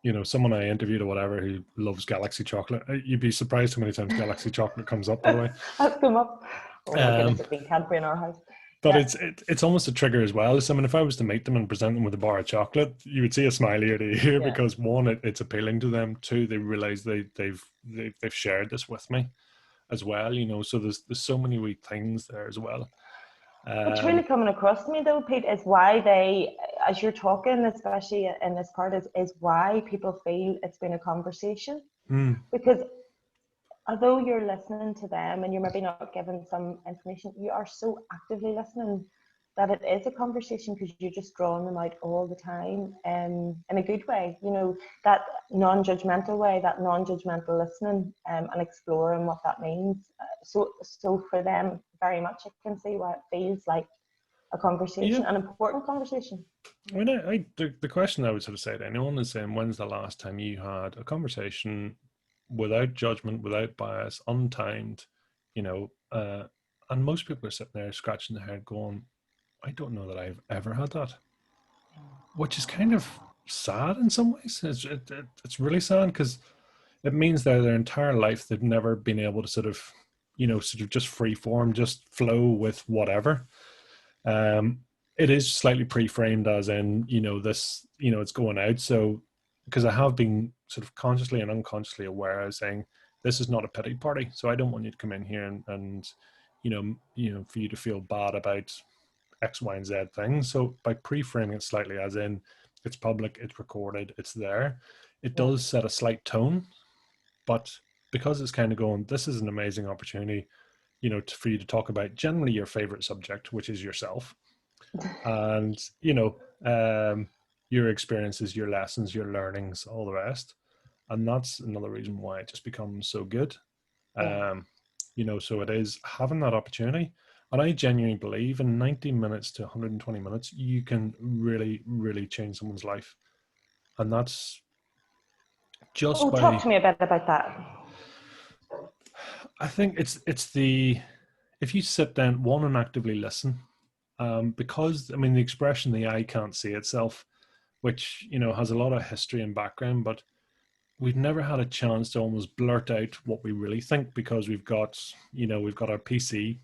you know, someone I interviewed or whatever who loves Galaxy chocolate, you'd be surprised how many times Galaxy chocolate comes up, by the way. That's come up. Oh my goodness, Um, it'd be Cadbury in our house. but Yeah. it's almost a trigger as well. So, I mean, if I was to meet them and present them with a bar of chocolate, you would see a smile ear to ear Yeah. because one, it's appealing to them. Two, they realize they've shared this with me as well. You know, so there's so many wee things there as well. What's really Um, coming across to me though, Pete, is why they, as you're talking, especially in this part, is why people feel it's been a conversation. mm, Because although you're listening to them and you're maybe not giving some information, you are so actively listening that it is a conversation because you're just drawing them out all the time, in a good way, you know, that non-judgmental way, that non-judgmental listening, and exploring what that means. So for them, very much I can see why it feels like a yeah. conversation, an important conversation. I mean, the question I would sort of say to anyone is saying, when's the last time you had a conversation without judgment, without bias, untimed, you know, and most people are sitting there scratching their head going, I don't know that I've ever had that, which is kind of sad in some ways. It's really sad because it means that their entire life they've never been able to sort of, you know, sort of just free form, just flow with whatever. Um, it is slightly pre-framed as in, you know, this, you know, it's going out. So because I have been sort of consciously and unconsciously aware of saying this is not a pity party. So I don't want you to come in here and you know, for you to feel bad about X, Y, and Z things. So by pre-framing it slightly as in it's public, it's recorded, it's there, it Yeah. does set a slight tone, but because it's kind of going, this is an amazing opportunity, you know, for you to talk about generally your favorite subject, which is yourself, and you know, your experiences, your lessons, your learnings, all the rest. And that's another reason why it just becomes so good. Yeah. You know, so it is having that opportunity. And I genuinely believe in 90 minutes to 120 minutes, you can really, really change someone's life. And that's just Oh, talk by, to me a bit about that. I think it's the, if you sit down, one, and actively listen, because I mean the expression the eye can't see itself, which you know has a lot of history and background, but we've never had a chance to almost blurt out what we really think because we've got, you know, we've got our PC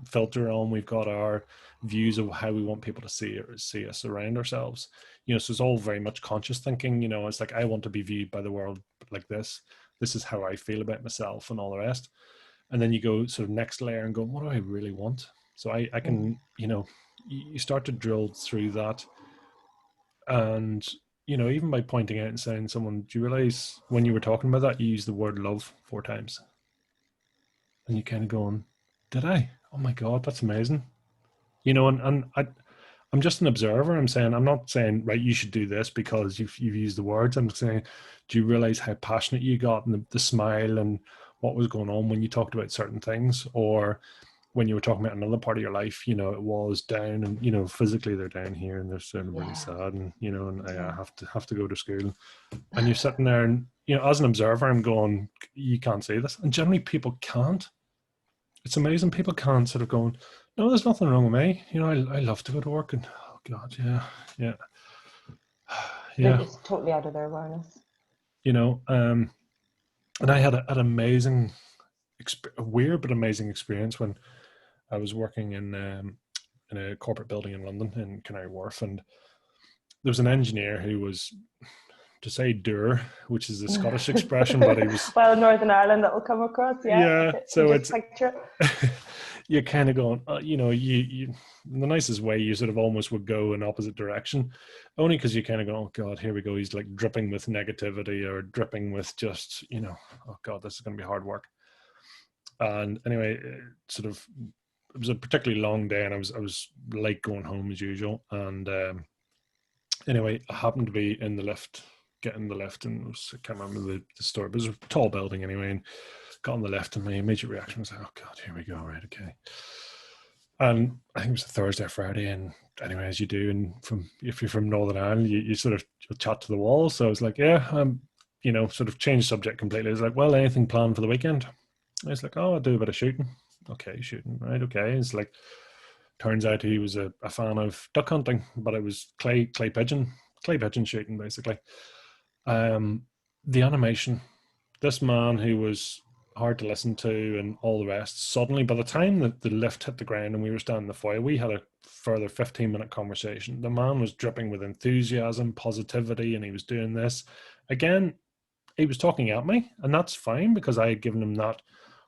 filter on, we've got our views of how we want people to see us around ourselves. You know, so it's all very much conscious thinking. You know, it's like I want to be viewed by the world like this. This is how I feel about myself and all the rest. And then you go sort of next layer and go, what do I really want? So I can, you know, you start to drill through that. And, you know, even by pointing out and saying, someone, do you realize when you were talking about that, you used the word love 4 times? And you kind of going, did I? Oh my God, that's amazing. You know, I'm just an observer. I'm saying, I'm not saying, right, you should do this because you've used the words. I'm saying, do you realize how passionate you got and the smile and what was going on when you talked about certain things? Or when you were talking about another part of your life, you know, it was down and, you know, physically they're down here and they're sounding really Yeah. sad and, you know, and I Yeah. have to go to school. And you're sitting there and, you know, as an observer, I'm going, you can't say this. And generally people can't. It's amazing. People can't sort of going, no, there's nothing wrong with me. You know, I love to go to work and, oh God, yeah, yeah, yeah. It's totally out of their awareness. You know, and I had an amazing, a weird but amazing experience when I was working in a corporate building in London in Canary Wharf, and there was an engineer who was, to say "dour," which is a Scottish expression, but he was, Well, Northern Ireland, that will come across. Yeah, yeah. I can So just it's picture it. you're kind of going, you in the nicest way, you sort of almost would go in opposite direction, only because you kind of go, oh God, here we go. He's like dripping with negativity or dripping with just, oh God, this is going to be hard work. And anyway, it was a particularly long day, and I was late going home as usual. And anyway, I happened to be in the lift, getting the lift, and I can't remember the story, but it was a tall building anyway, and got on the lift, and my immediate reaction was like, oh God, here we go, right, okay. And I think it was a Thursday or Friday, and anyway, as you do, and if you're from Northern Ireland, you sort of chat to the wall. So I was like, yeah, sort of changed subject completely. I was like, well, anything planned for the weekend? I was like, oh, I'll do a bit of shooting. Okay, shooting, right, okay. It's like, turns out he was a fan of duck hunting, but it was clay pigeon shooting, basically. The animation, this man who was hard to listen to and all the rest, suddenly by the time that the lift hit the ground and we were standing in the foyer, we had a further 15-minute conversation. The man was dripping with enthusiasm, positivity, and he was doing this. Again, he was talking at me, and that's fine because I had given him that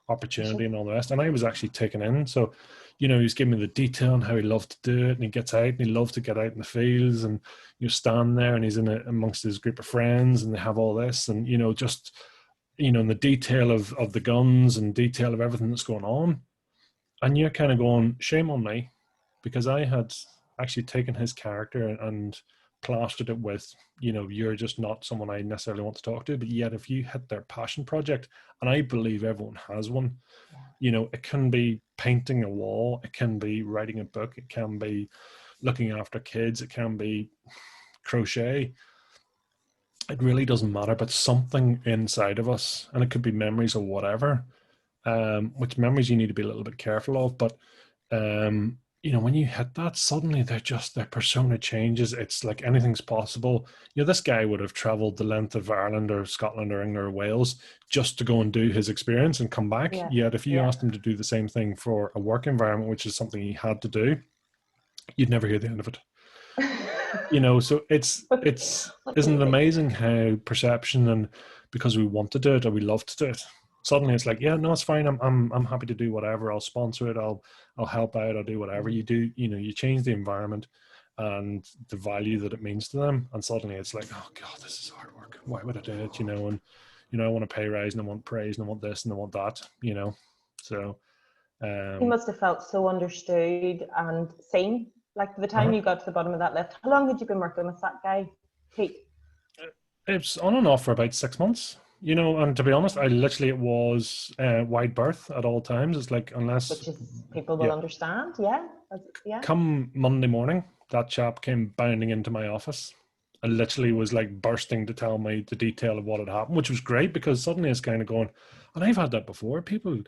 opportunity and all the rest, and I was actually taken in. So, he was giving me the detail on how he loved to do it, and he gets out and he loved to get out in the fields, and you stand there and he's amongst his group of friends and they have all this, and just in the detail of the guns and detail of everything that's going on. And you're kind of going, shame on me, because I had actually taken his character and plastered it with, you're just not someone I necessarily want to talk to. But yet if you hit their passion project, and I believe everyone has one, it can be painting a wall, it can be writing a book, it can be looking after kids, it can be crochet. It really doesn't matter, but something inside of us, and it could be memories or whatever, which memories you need to be a little bit careful of. But when you hit that, suddenly their persona changes. It's like anything's possible. This guy would have traveled the length of Ireland or Scotland or England or Wales just to go and do his experience and come back. Yeah. Yet if you asked him to do the same thing for a work environment, which is something he had to do, you'd never hear the end of it. So it's isn't it amazing how perception, and because we want to do it or we love to do it, suddenly it's like, yeah, no, it's fine. I'm happy to do whatever. I'll sponsor it. I'll help out. I'll do whatever you do. You change the environment and the value that it means to them, and suddenly it's like, oh God, this is hard work. Why would I do it? And I want a pay rise, and I want praise, and I want this, and I want that. So. You must have felt so understood and seen. Like, by the time you got to the bottom of that lift, how long had you been working with that guy, Pete? It's on and off for about 6 months, and to be honest, it was wide berth at all times. It's like, unless... Which is, people will understand, yeah. Come Monday morning, that chap came bounding into my office. I literally was like bursting to tell me the detail of what had happened, which was great, because suddenly it's kind of going, and I've had that before, people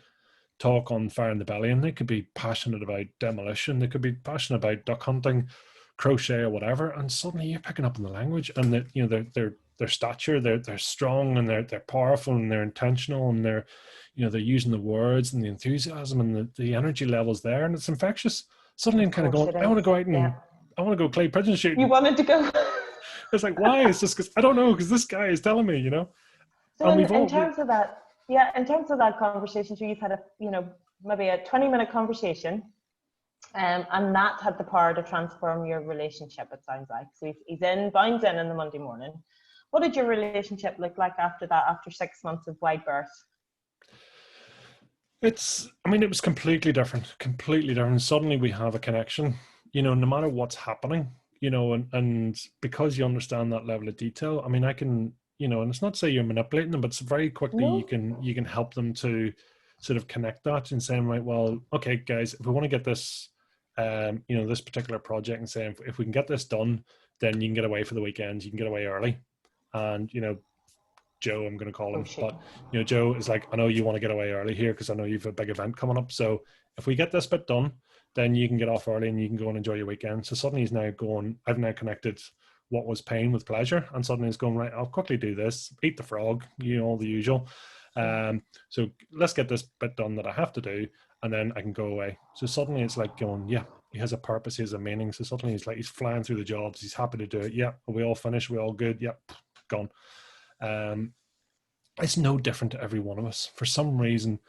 talk on Fire in the Belly, and they could be passionate about demolition, they could be passionate about duck hunting, crochet, or whatever, and suddenly you're picking up on the language, and their stature, they're strong, and they're powerful, and they're intentional, and they're using the words and the enthusiasm and the energy levels there, and it's infectious. Suddenly I'm kind of going, I want to go out and I want to go clay pigeon shooting. You wanted to go. It's like, why? It's just because I don't know, because this guy is telling me, So in terms of that, in terms of that conversation, so you've had maybe a 20-minute conversation, and that had the power to transform your relationship, it sounds like. So he's bounds in the Monday morning. What did your relationship look like after that, after 6 months of wide berth? It was completely different. Suddenly we have a connection, no matter what's happening, and because you understand that level of detail, I can, and it's not to say you're manipulating them, but it's very quickly you can help them to sort of connect that and saying, right, well, okay, guys, if we want to get this, this particular project, and saying, if we can get this done, then you can get away for the weekends, you can get away early. And, Joe, I'm going to call him, but, Joe is like, I know you want to get away early here because I know you've a big event coming up. So if we get this bit done, then you can get off early and you can go and enjoy your weekend. So suddenly I've now connected what was pain with pleasure, and suddenly he's going, right, I'll quickly do this, eat the frog, all the usual. So let's get this bit done that I have to do, and then I can go away. So suddenly it's like going, yeah, he has a purpose, he has a meaning. So suddenly he's flying through the jobs, he's happy to do it. Yeah, are we all finished? We're all good? Yep, gone. It's no different to every one of us. For some reason,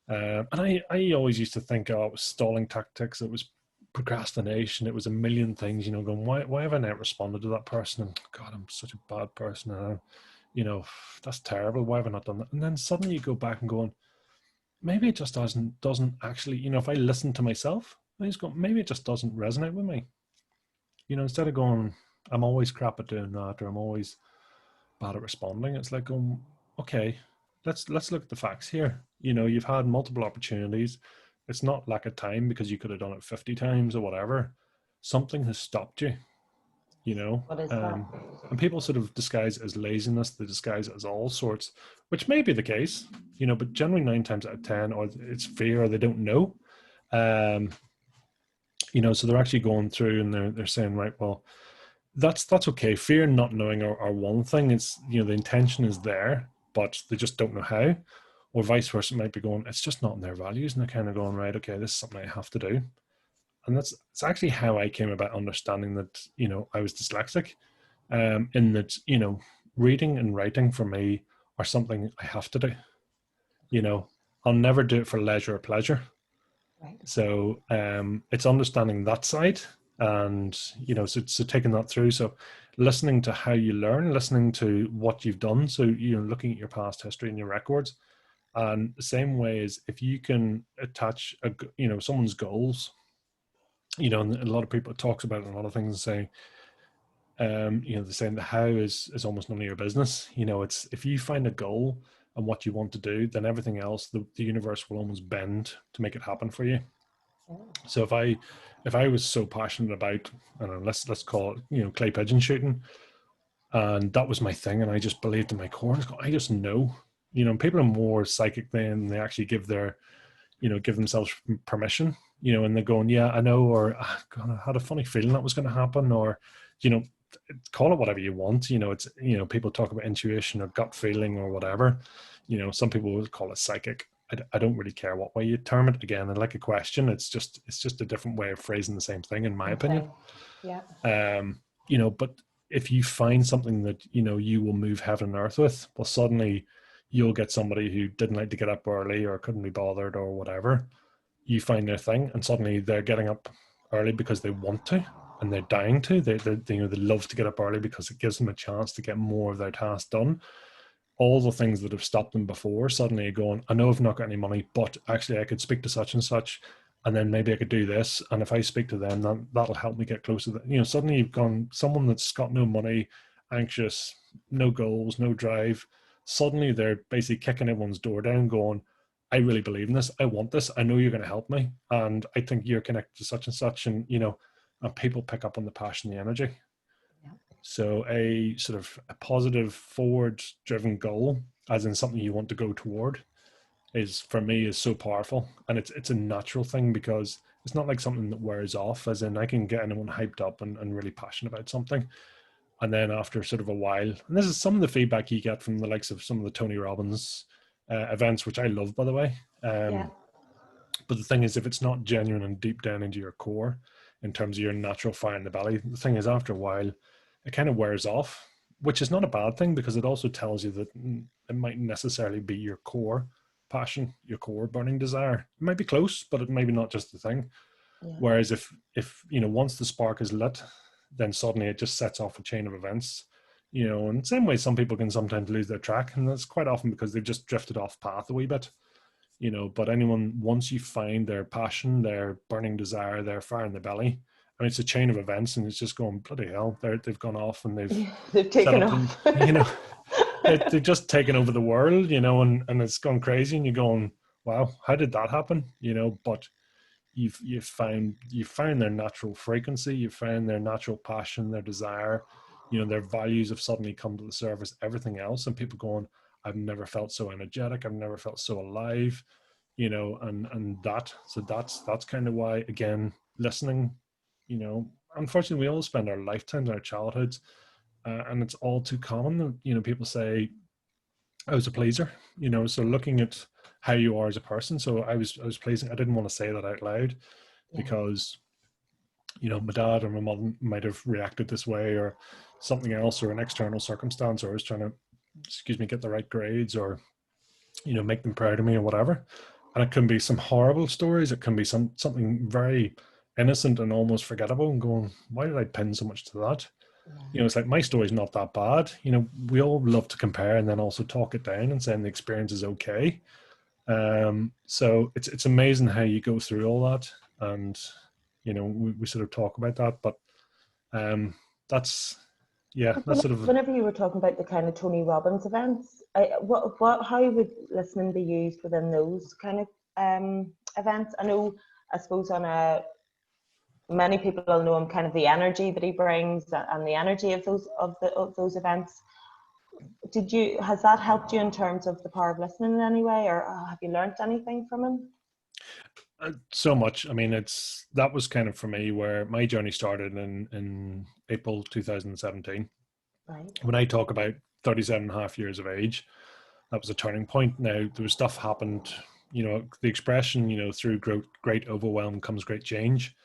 And I always used to think, oh, it was stalling tactics, it was procrastination, it was a million things, going, why have I not responded to that person? And God, I'm such a bad person. And that's terrible. Why have I not done that? And then suddenly you go back and going, maybe it just doesn't actually, if I listen to myself, I just go, maybe it just doesn't resonate with me. Instead of going, I'm always crap at doing that, or I'm always bad at responding, it's like going, okay, let's look at the facts here. You've had multiple opportunities. It's not lack of time because you could have done it 50 times or whatever. Something has stopped you, What is that? and people sort of disguise it as laziness, they disguise it as all sorts, which may be the case, but generally 9 times out of 10, or it's fear, or they don't know. um so they're actually going through and they're saying, right, well, that's okay. Fear and not knowing are one thing. It's, the intention is there, but they just don't know how. Or vice versa, it might be going, it's just not in their values, and they're kind of going, right, okay, this is something I have to do. And it's actually how I came about understanding that, I was dyslexic, in that, reading and writing for me are something I have to do. I'll never do it for leisure or pleasure. Right. So it's understanding that side, and so taking that through. So listening to how you learn, listening to what you've done. So looking at your past history and your records, and the same way as if you can attach someone's goals. And a lot of people talks about a lot of things and say, they're saying the how is almost none of your business. It's if you find a goal and what you want to do, then everything else, the universe will almost bend to make it happen for you. So if I was so passionate about, I don't know, let's call it, clay pigeon shooting, and that was my thing, and I just believed in my core, I just know, people are more psychic than they actually give themselves permission, and they're going, yeah, I know, or God, I had a funny feeling that was going to happen, or, call it whatever you want. It's, people talk about intuition or gut feeling or whatever. Some people would call it psychic. I don't really care what way you term it. Again, and like a question, it's just a different way of phrasing the same thing, in my opinion. Yeah. But if you find something that you will move heaven and earth with, well, suddenly you'll get somebody who didn't like to get up early or couldn't be bothered or whatever. You find their thing, and suddenly they're getting up early because they want to, and they're dying to. They love to get up early because it gives them a chance to get more of their task done. All the things that have stopped them before, suddenly going, I know I've not got any money, but actually I could speak to such and such, and then maybe I could do this. And if I speak to them, that'll help me get closer. Suddenly you've gone, someone that's got no money, anxious, no goals, no drive. Suddenly they're basically kicking everyone's door down, going, I really believe in this. I want this. I know you're going to help me. And I think you're connected to such and such. And, and people pick up on the passion, the energy. So a sort of a positive forward driven goal, as in something you want to go toward, is for me is so powerful. And it's a natural thing because it's not like something that wears off, as in I can get anyone hyped up and really passionate about something. And then after sort of a while, and this is some of the feedback you get from the likes of some of the Tony Robbins events, which I love, by the way. But the thing is, if it's not genuine and deep down into your core, in terms of your natural fire in the belly, the thing is, after a while, it kind of wears off, which is not a bad thing because it also tells you that it might necessarily be your core passion, your core burning desire. It might be close, but it may be not just the thing. Yeah. Whereas if once the spark is lit, then suddenly it just sets off a chain of events. In the same way, some people can sometimes lose their track, and that's quite often because they've just drifted off path a wee bit. But anyone, once you find their passion, their burning desire, their fire in the belly, I mean, it's a chain of events, and it's just going, bloody hell, they've gone off and they've taken off. They've just taken over the world, and it's gone crazy, and you're going, wow, how did that happen? But you've found their natural frequency, you've found their natural passion, their desire, their values have suddenly come to the surface, everything else, and people going, I've never felt so energetic, I've never felt so alive, and that's kind of why, again, listening, unfortunately we all spend our lifetimes, our childhoods, and it's all too common. People say I was a pleaser, so looking at how you are as a person. So I was pleasing. I didn't want to say that out loud because, my dad or my mom might have reacted this way or something else, or an external circumstance, or I was trying to, get the right grades or, make them proud of me or whatever. And it can be some horrible stories. It can be something very innocent and almost forgettable, and going, why did I pin so much to that? You know, it's like, my story's not that bad. You know, we all love to compare and then also talk it down and saying the experience is okay. So it's amazing how you go through all that, and you know, we sort of talk about that, but that's, yeah, that's sort of. Whenever you were talking about the kind of Tony Robbins events, how would listening be used within those kind of events? I know, I suppose many people will know him kind of the energy that he brings and the energy of those events. Has that helped you in terms of the power of listening in any way, or have you learnt anything from him? So much. I mean, that was kind of for me where my journey started in April 2017. Right. When I talk about 37 and a half years of age, that was a turning point. Now, there was stuff happened, you know, the expression, you know, through great overwhelm comes great change.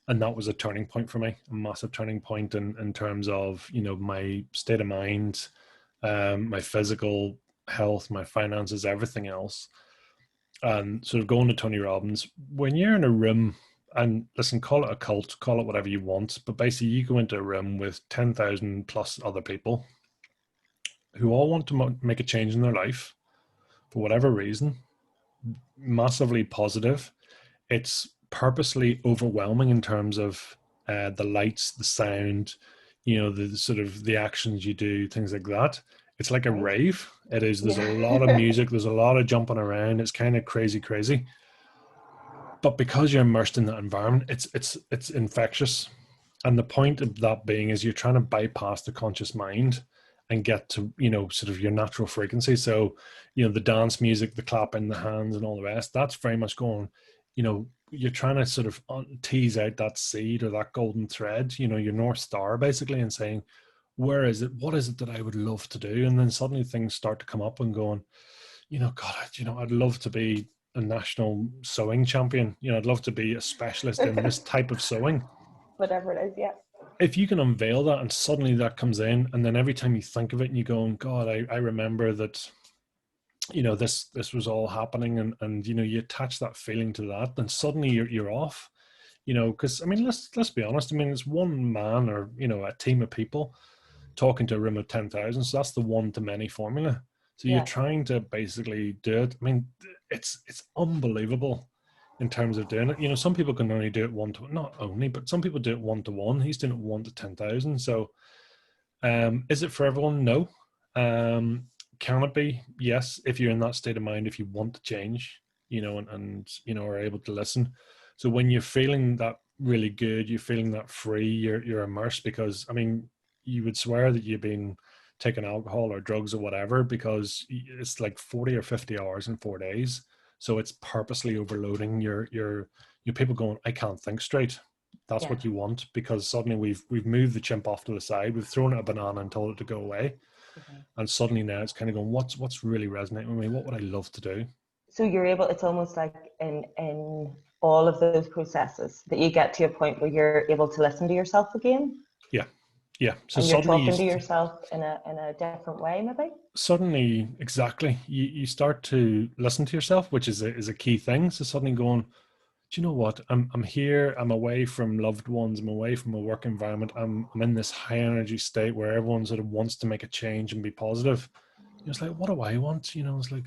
And that was a turning point for me, a massive turning point in terms of, you know, my state of mind, my physical health, my finances, everything else. And sort of going to Tony Robbins, when you're in a room, and listen, call it a cult, call it whatever you want, but basically you go into a room with 10,000 plus other people who all want to make a change in their life for whatever reason, massively positive. It's purposely overwhelming in terms of the lights, the sound, you know, the sort of the actions you do, things like that. It's like a Right. rave. It is. There's a Yeah. lot of music. There's a lot of jumping around. It's kind of crazy. But because you're immersed in that environment, it's infectious. And the point of that being is you're trying to bypass the conscious mind and get to, you know, sort of your natural frequency. So, you know, the dance music, the clapping, the hands and all the rest, that's very much going, you know, you're trying to sort of tease out that seed or that golden thread, you know, your North Star basically, and saying, where is it? What is it that I would love to do? And then suddenly things start to come up and going, you know, God, you know, I'd love to be a national sewing champion. You know, I'd love to be a specialist in this type of sewing. Whatever it is, yeah. If you can unveil that and suddenly that comes in, and then every time you think of it and you go, God, I remember that, you know, this was all happening, and you know, you attach that feeling to that, then suddenly you're off. You know, because I mean, let's be honest. I mean, it's one man or, you know, a team of people talking to a room of 10,000. So that's the one to many formula. So you're Yeah. trying to basically do it. I mean, it's unbelievable in terms of doing it. You know, some people can only do it one to, not only, but some people do it 1-to-1. He's doing it 1 to 10,000. So is it for everyone? No. Can it be? Yes, if you're in that state of mind, if you want to change, you know, and you know, are able to listen. So when you're feeling that really good, you're feeling that free, you're immersed, because I mean, you would swear that you've been taking alcohol or drugs or whatever, because it's like 40 or 50 hours in 4 days. So it's purposely overloading your people going, I can't think straight. That's Yeah. what you want, because suddenly we've moved the chimp off to the side, we've thrown it a banana and told it to go away. Mm-hmm. And suddenly now it's kind of going, what's really resonating with me? What would I love to do? So you're able, it's almost like in all of those processes that you get to a point where you're able to listen to yourself again, Yeah. Yeah. So and you're suddenly talking to yourself in a different way, maybe. exactly, you start to listen to yourself, which is a key thing. So suddenly going, do you know what? I'm here. I'm away from loved ones. I'm away from a work environment. I'm in this high energy state where everyone sort of wants to make a change and be positive. It's like, what do I want? You know, it's like,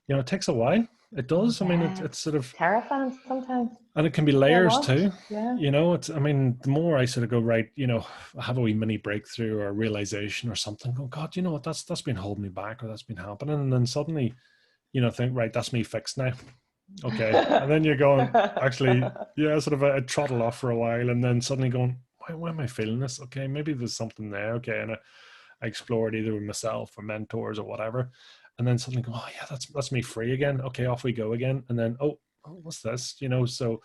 you know, it takes a while. It Oh does. I mean, yeah, it's sort of, terrifying sometimes. and it can be Yeah, layers what? too. Yeah. You know, it's, I mean, the more I sort of go, right, you know, I have a wee mini breakthrough or realization or something, go, God, you know what, that's been holding me back, or that's been happening. And then suddenly, you know, think, right, that's me fixed now. Okay. And then you're going, actually, yeah, sort of a trottle off for a while, and then suddenly going, why am I feeling this? Okay, maybe there's something there. Okay. And I explored either with myself or mentors or whatever. And then suddenly go, oh yeah, that's me free again. Okay, off we go again. And then, oh, what's this? You know, so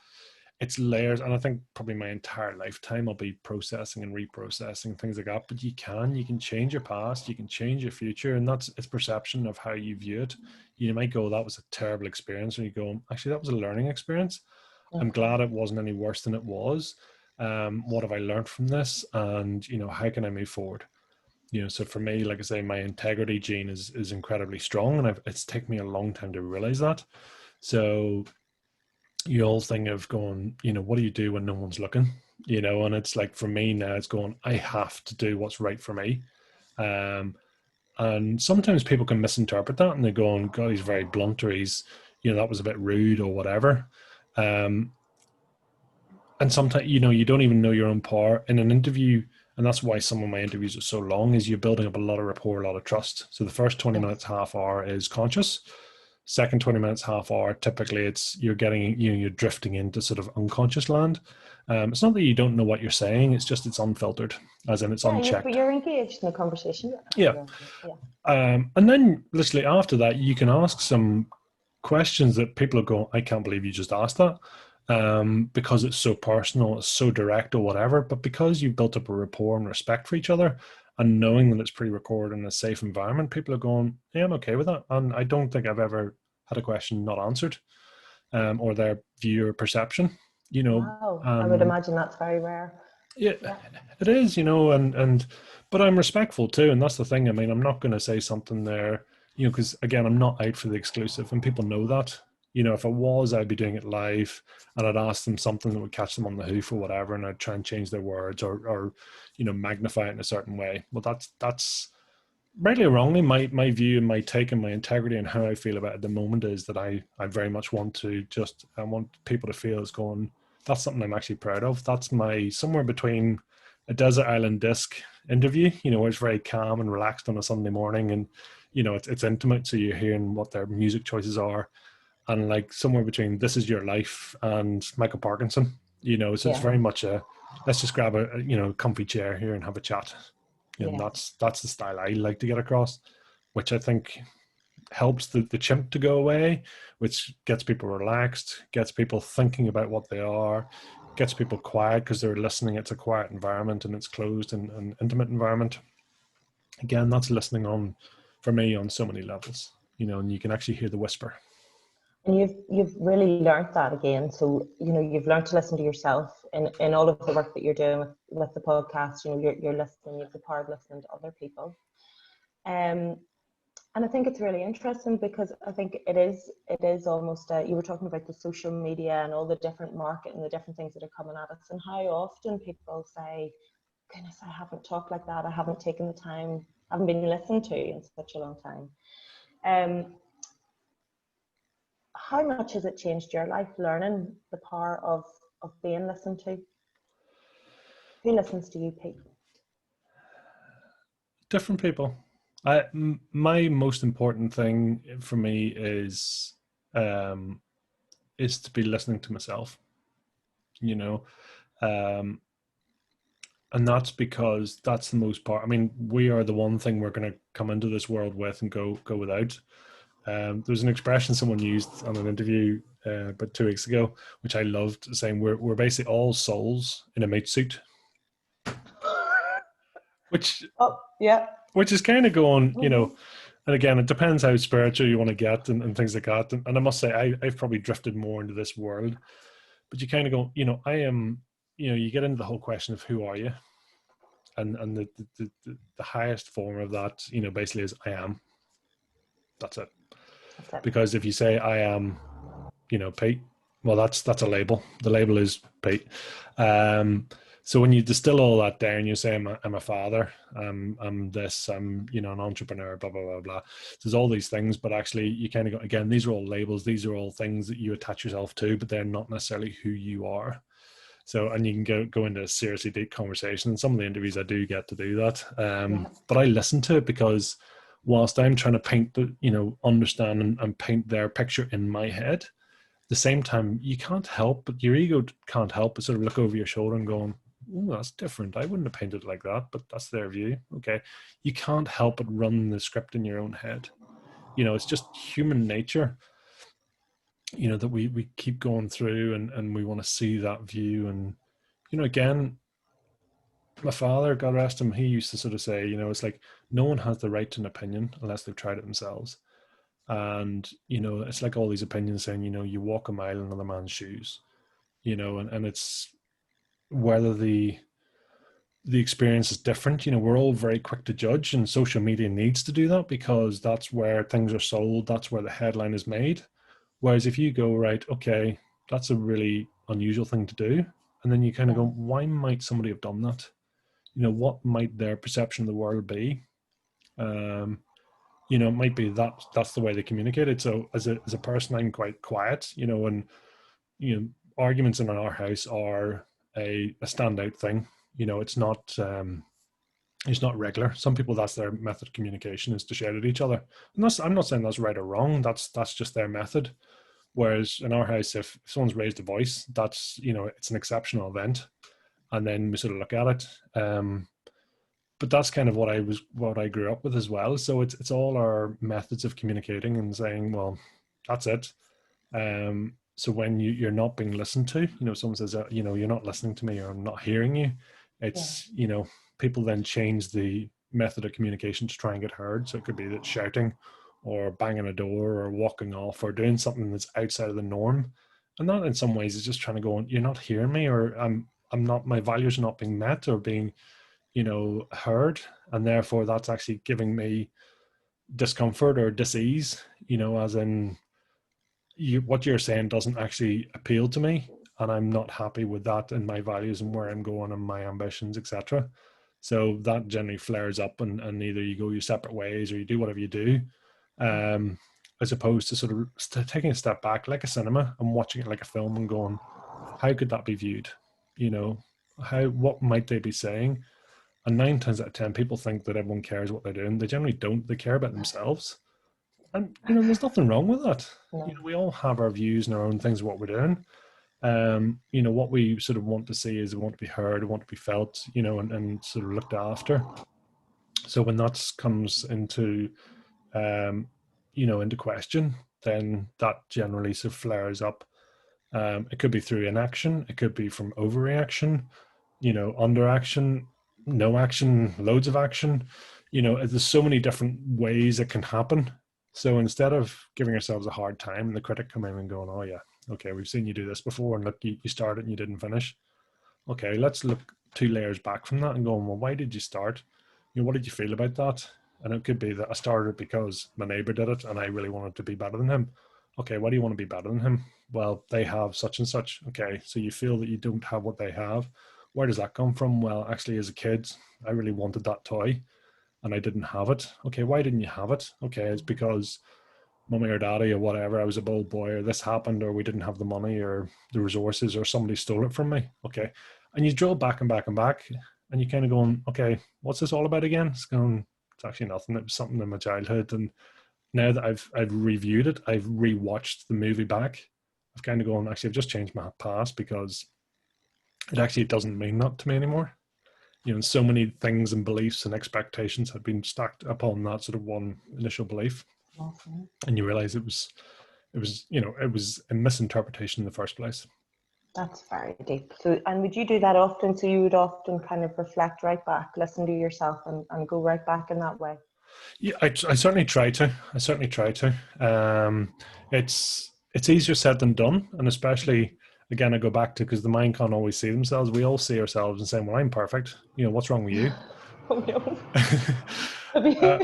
it's layers. And I think probably my entire lifetime I'll be processing and reprocessing things like that. But you can change your past, you can change your future, and that's, it's perception of how you view it. You might go, that was a terrible experience, or you go, actually that was a learning experience. I'm Mm-hmm. glad it wasn't any worse than it was. What have I learned from this? And you know, how can I move forward? You know, so for me, like I say, my integrity gene is incredibly strong, and it's taken me a long time to realize that. So you all think of going, what do you do when no one's looking? And it's like, for me now, it's going, I have to do what's right for me. Um, and sometimes people can misinterpret that and they go, oh, God, he's very blunt, or he's, that was a bit rude or whatever. Um, and sometimes, you don't even know your own power in an interview. And that's why some of my interviews are so long, is you're building up a lot of rapport, a lot of trust. So the first 20 minutes, half hour is conscious. Second 20 minutes, half hour, typically it's you're getting, you're drifting into sort of unconscious land. It's not that you don't know what you're saying, it's just it's unfiltered, as in it's But unchecked. you're engaged in the conversation. Yeah. Yeah. And then literally after that, you can ask some questions that people go, I can't believe you just asked that. Because it's so personal, it's so direct or whatever. But because you've built up a rapport and respect for each other, and knowing that it's pre-recorded in a safe environment, people are going, yeah, I'm okay with that. And I don't think I've ever had a question not answered, or their view or perception, Wow. I would and imagine that's very rare. yeah, Yeah. it is, and but I'm respectful too, and that's the thing. I mean, I'm not going to say something there, because again, I'm not out for the exclusive, and people know that. If I was, I'd be doing it live, and I'd ask them something that would catch them on the hoof or whatever, and I'd try and change their words or magnify it in a certain way. Well, that's rightly or wrongly my view and my take and my integrity and how I feel about it at the moment is that I very much want to I want people to feel as going, that's something I'm actually proud of. That's my somewhere between a desert island disc interview, where it's very calm and relaxed on a Sunday morning, and it's intimate, so you're hearing what their music choices are, and like somewhere between This Is Your Life and Michael Parkinson, so it's very much a let's just grab a comfy chair here and have a chat. And Yeah. that's the style I like to get across, which I think helps the chimp to go away, which gets people relaxed, gets people thinking about what they are, gets people quiet because they're listening. It's a quiet environment and it's closed and an intimate environment. Again, that's listening on, for me, on so many levels, and you can actually hear the whisper. And you've really learned that again. So, you've learned to listen to yourself in all of the work that you're doing with the podcast. You're listening, you have the power of listening to other people. And I think it's really interesting because I think it is almost you were talking about the social media and all the different market and the different things that are coming at us, and how often people say, goodness, I haven't talked like that, I haven't taken the time, I haven't been listened to in such a long time. How much has it changed your life, learning the power of being listened to? Who listens to you, Pete? Different people. My most important thing for me is to be listening to myself, um, and that's because that's the most part. I mean, we are the one thing we're going to come into this world with and go without. There's an expression someone used on an interview about 2 weeks ago, which I loved, saying we're basically all souls in a meat suit, which yeah, which is kind of going, and again, it depends how spiritual you want to get and things like that. And I must say, I've probably drifted more into this world, but you kind of go, I am, you get into the whole question of who are you, and the highest form of that, basically is I am. That's it. Because if you say I am, Pete, well, that's a label. The label is Pete. So when you distill all that down, you say I'm a father, I'm this, I'm an entrepreneur, blah blah blah blah. There's all these things, but actually you kind of go, again, these are all labels. These are all things that you attach yourself to, but they're not necessarily who you are. So, and you can go into a seriously deep conversation. In some of the interviews I do get to do that, but I listen to it because whilst I'm trying to paint understand and paint their picture in my head, at the same time, you can't help, but your ego can't help but sort of look over your shoulder and going, oh, that's different. I wouldn't have painted it like that, but that's their view. Okay. You can't help but run the script in your own head. It's just human nature, that we keep going through and we want to see that view. And, again, my father, God rest him, he used to sort of say, it's like no one has the right to an opinion unless they've tried it themselves. And, it's like all these opinions saying, you walk a mile in another man's shoes, and it's whether the experience is different. We're all very quick to judge, and social media needs to do that because that's where things are sold. That's where the headline is made. Whereas if you go, right, okay, that's a really unusual thing to do, and then you kind of Yeah. go, why might somebody have done that? What might their perception of the world be? Um, it might be that that's the way they communicated. So as a person, I'm quite quiet, and arguments in our house are a standout thing. It's not regular. Some people, that's their method of communication, is to shout at each other. And I'm not saying that's right or wrong. That's just their method. Whereas in our house, if someone's raised a voice, that's it's an exceptional event, and then we sort of look at it. But that's kind of what I grew up with as well. So it's all our methods of communicating and saying, well, that's it. So when you're not being listened to, someone says, you're not listening to me, or I'm not hearing you. Yeah. It's people then change the method of communication to try and get heard. So it could be that shouting, or banging a door, or walking off, or doing something that's outside of the norm. And that in some ways is just trying to go, you're not hearing me, or I'm not, my values are not being met or being heard, and therefore that's actually giving me discomfort or dis-ease, as in what you're saying doesn't actually appeal to me, and I'm not happy with that and my values and where I'm going and my ambitions, etc. So that generally flares up, and either you go your separate ways or you do whatever you do, um, as opposed to sort of taking a step back like a cinema and watching it like a film and going, how could that be viewed? What might they be saying? And 9 times out of 10, people think that everyone cares what they're doing. They generally don't. They care about themselves. And, there's nothing wrong with that. No. We all have our views and our own things of what we're doing. What we sort of want to see is we want to be heard, we want to be felt, and sort of looked after. So when that comes into, into question, then that generally sort of flares up. It could be through inaction. It could be from overreaction, underaction, no action, loads of action. There's so many different ways it can happen. So instead of giving ourselves a hard time and the critic come in and going, oh yeah, okay, we've seen you do this before, and look, you started and you didn't finish. Okay, let's look 2 layers back from that and go, well, why did you start? What did you feel about that? And it could be that I started because my neighbor did it and I really wanted to be better than him. Okay, why do you want to be better than him? Well, they have such and such. Okay, so you feel that you don't have what they have. Where does that come from? Well, actually, as a kid, I really wanted that toy and I didn't have it. Okay, why didn't you have it? Okay, it's because mummy or daddy or whatever, I was a bold boy, or this happened, or we didn't have the money or the resources, or somebody stole it from me. Okay. And you drill back and back and back, and you kind of going, okay, what's this all about again? It's actually nothing. It was something in my childhood. And now that I've reviewed it, I've rewatched the movie back. I've kind of gone, actually, I've just changed my past because it doesn't mean that to me anymore. So many things and beliefs and expectations have been stacked upon that sort of one initial belief. Awesome. And you realize it was a misinterpretation in the first place. That's very deep. So, and would you do that often? So you would often kind of reflect right back, listen to yourself, and go right back in that way. Yeah, I certainly try to. It's easier said than done, and especially again, I go back to, because the mind can't always see themselves. We all see ourselves and saying, "Well, I'm perfect. What's wrong with you?" Oh no. uh,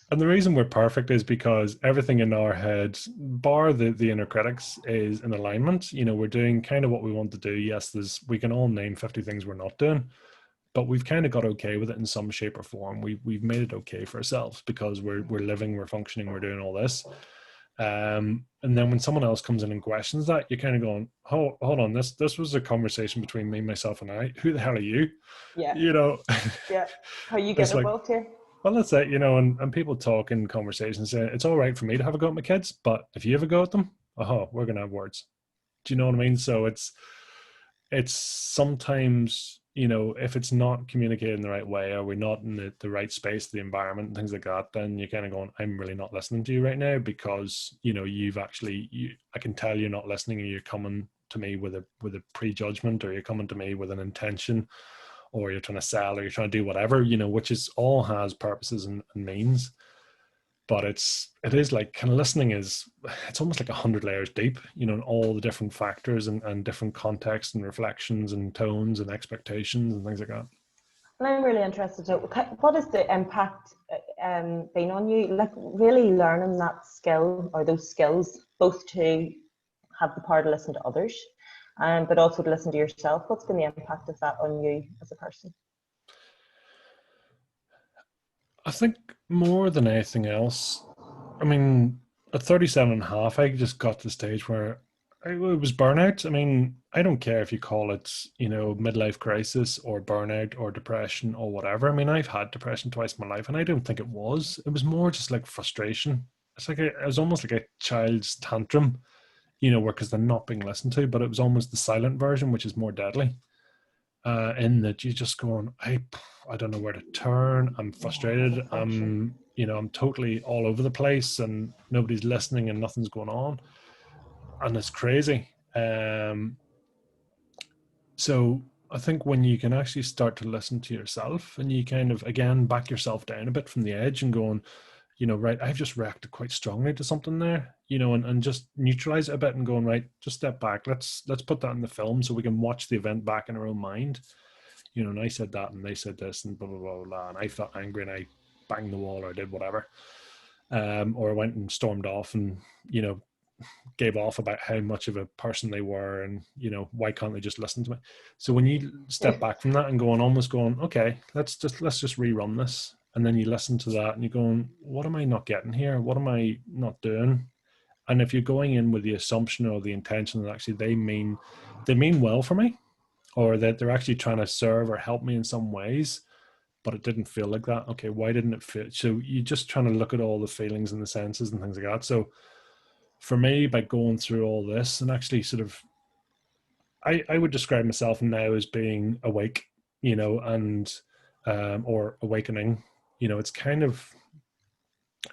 And the reason we're perfect is because everything in our head, bar the inner critics, is in alignment. We're doing kind of what we want to do. Yes, we can all name 50 things we're not doing, but we've kind of got okay with it in some shape or form. We've made it okay for ourselves because we're living, we're functioning, we're doing all this. And then when someone else comes in and questions that, you're kind of going, oh, hold on, this was a conversation between me, myself, and I. Who the hell are you? Yeah. Yeah. How you It's getting like, involved here? well, that's it, and people talk in conversations say it's all right for me to have a go at my kids, but if you have a go at them, we're gonna have words. Do you know what I mean? So it's sometimes, if it's not communicated in the right way, or we're not in the right space, the environment, and things like that, then you're kind of going, I'm really not listening to you right now, because I can tell you're not listening, and you're coming to me with a prejudgment, or you're coming to me with an intention, or you're trying to sell, or you're trying to do whatever, which is all has purposes and means. But it is like, kind of listening it's almost like 100 layers deep, and all the different factors and different contexts and reflections and tones and expectations and things like that. And I'm really interested to know, what is the impact been on you? Like really learning that skill or those skills, both to have the power to listen to others, but also to listen to yourself. What's been the impact of that on you as a person? I think more than anything else, I mean, at 37 and a half, I just got to the stage where it was burnout. I mean, I don't care if you call it, midlife crisis or burnout or depression or whatever. I mean, I've had depression twice in my life, and I don't think it was. It was more just like frustration. It's like it was almost like a child's tantrum, where because they're not being listened to, but it was almost the silent version, which is more deadly. In that you just going, I don't know where to turn. I'm frustrated. I'm totally all over the place, and nobody's listening, and nothing's going on, and it's crazy. So I think when you can actually start to listen to yourself, and you kind of again back yourself down a bit from the edge and going, right, I've just reacted quite strongly to something there, and just neutralize it a bit and going, right, just step back. Let's put that in the film so we can watch the event back in our own mind. And I said that and they said this and blah, blah, blah, blah. And I felt angry and I banged the wall or did whatever. Or I went and stormed off and, gave off about how much of a person they were and, why can't they just listen to me? So when you step back from that and almost going, okay, let's just rerun this. And then you listen to that and you're going, what am I not getting here? What am I not doing? And if you're going in with the assumption or the intention that actually they mean well for me, or that they're actually trying to serve or help me in some ways, but it didn't feel like that. Okay, why didn't it feel? So you're just trying to look at all the feelings and the senses and things like that. So for me, by going through all this and actually sort of, I would describe myself now as being awake, and or awakening. It's kind of,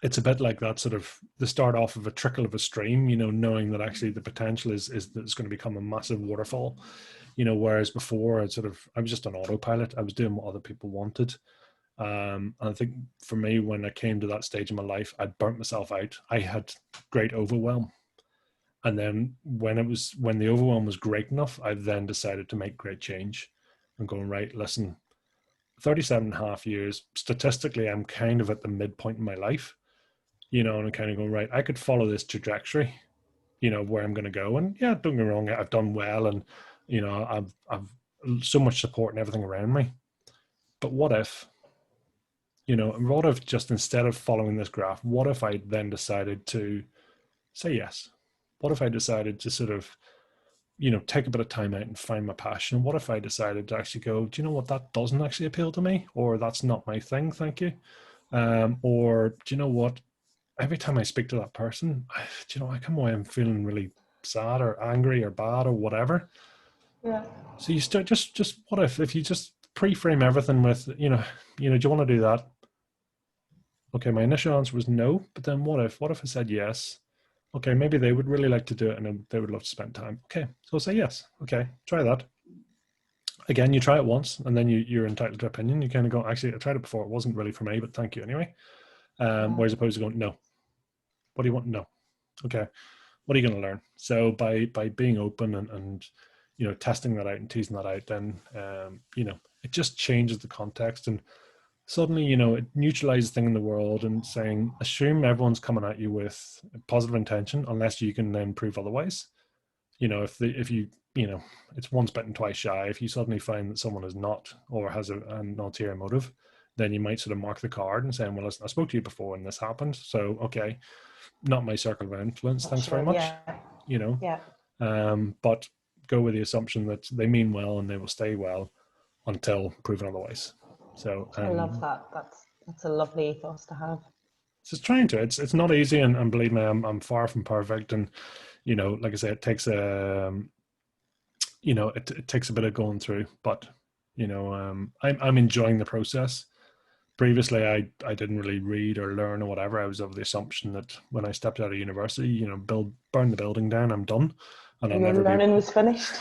it's a bit like that sort of the start off of a trickle of a stream, knowing that actually the potential is that it's going to become a massive waterfall, whereas before I was just on autopilot. I was doing what other people wanted. And I think for me, when I came to that stage in my life, I burnt myself out. I had great overwhelm. And then when the overwhelm was great enough, I then decided to make great change and going, right, listen, 37 and a half years, statistically, I'm kind of at the midpoint in my life, and I'm kind of going, right, I could follow this trajectory, where I'm going to go. And yeah, don't get me wrong, I've done well, and, I've so much support and everything around me. But what if just instead of following this graph, what if I then decided to say yes? What if I decided to sort of, take a bit of time out and find my passion? What if I decided to actually go, do you know what, that doesn't actually appeal to me, or that's not my thing, thank you. Or do you know what, every time I speak to that person, I come away, I'm feeling really sad or angry or bad or whatever. Yeah. So you start just what if you just pre-frame everything with, do you want to do that? Okay, my initial answer was no, but then what if I said yes? Okay, maybe they would really like to do it and they would love to spend time. Okay, so I'll say yes. Okay, try that. Again, you try it once and then you're entitled to opinion. You kind of go, actually, I tried it before. It wasn't really for me, but thank you anyway. Whereas opposed to going, no. What do you want? No. Okay, what are you going to learn? So by being open and testing that out and teasing that out, then it just changes the context, and suddenly it neutralizes thing in the world and saying, assume everyone's coming at you with positive intention unless you can then prove otherwise. If you it's once bitten twice shy. If you suddenly find that someone is not, or has an ulterior motive, then you might sort of mark the card and say, well, listen, I spoke to you before and this happened, so okay, not my circle of influence, thanks very much. Yeah. But go with the assumption that they mean well and they will stay well until proven otherwise. So I love that. That's a lovely ethos to have. Just trying to. It's not easy, and believe me, I'm far from perfect. And like I say, it takes it takes a bit of going through. But I'm enjoying the process. Previously, I didn't really read or learn or whatever. I was of the assumption that when I stepped out of university, burn the building down, I'm done. And I'll never learning was finished.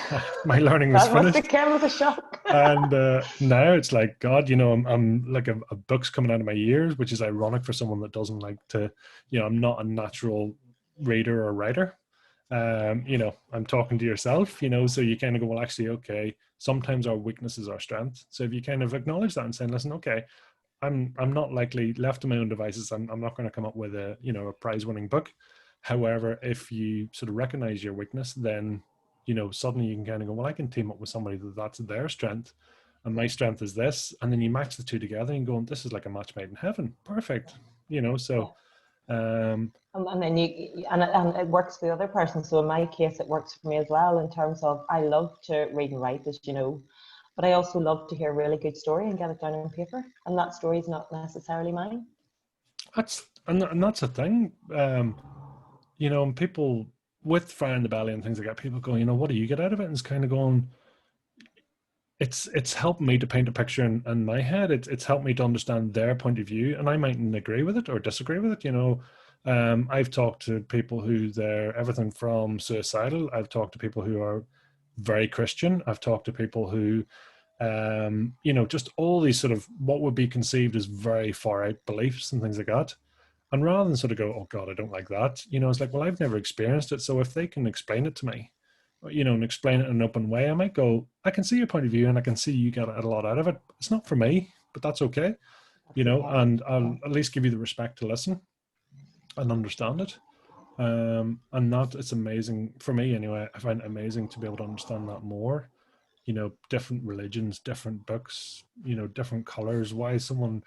My learning was finished. That must have come as a shock. And now it's like, God, I'm like a book's coming out of my ears, which is ironic for someone that doesn't like to, I'm not a natural reader or writer. I'm talking to yourself, so you kind of go, well, actually, okay, sometimes our weakness is our strength. So if you kind of acknowledge that and saying, listen, okay, I'm not likely left to my own devices. I'm not going to come up with a, you know, a prize winning book. However, if you sort of recognize your weakness, then, you know, suddenly you can kind of go, well, I can team up with somebody that's their strength, and my strength is this, and then you match the two together and go, this is like a match made in heaven. Perfect. You know, Yeah. so And then and it works for the other person. So in my case, it works for me as well, in terms of I love to read and write, as you know, but I also love to hear a really good story and get it down on paper. And that story is not necessarily mine. and that's the thing. You know, and people with Fire in the Belly and things like that, people go, you know, what do you get out of it? And it's kind of going, it's helped me to paint a picture in my head. It's helped me to understand their point of view, and I mightn't agree with it or disagree with it. You know, I've talked to people who they're everything from suicidal. I've talked to people who are very Christian. I've talked to people who, you know, just all these sort of what would be conceived as very far out beliefs and things like that. And rather than sort of go, oh God, I don't like that, you know, it's like, well, I've never experienced it. So if they can explain it to me, you know, and explain it in an open way, I might go, I can see your point of view and I can see you get a lot out of it. It's not for me, but that's okay, you That's know, okay. and I'll Yeah. at least give you the respect to listen and understand it. And that it's amazing for me anyway. I find it amazing to be able to understand that more. You know, different religions, different books, you know, different colors, why someone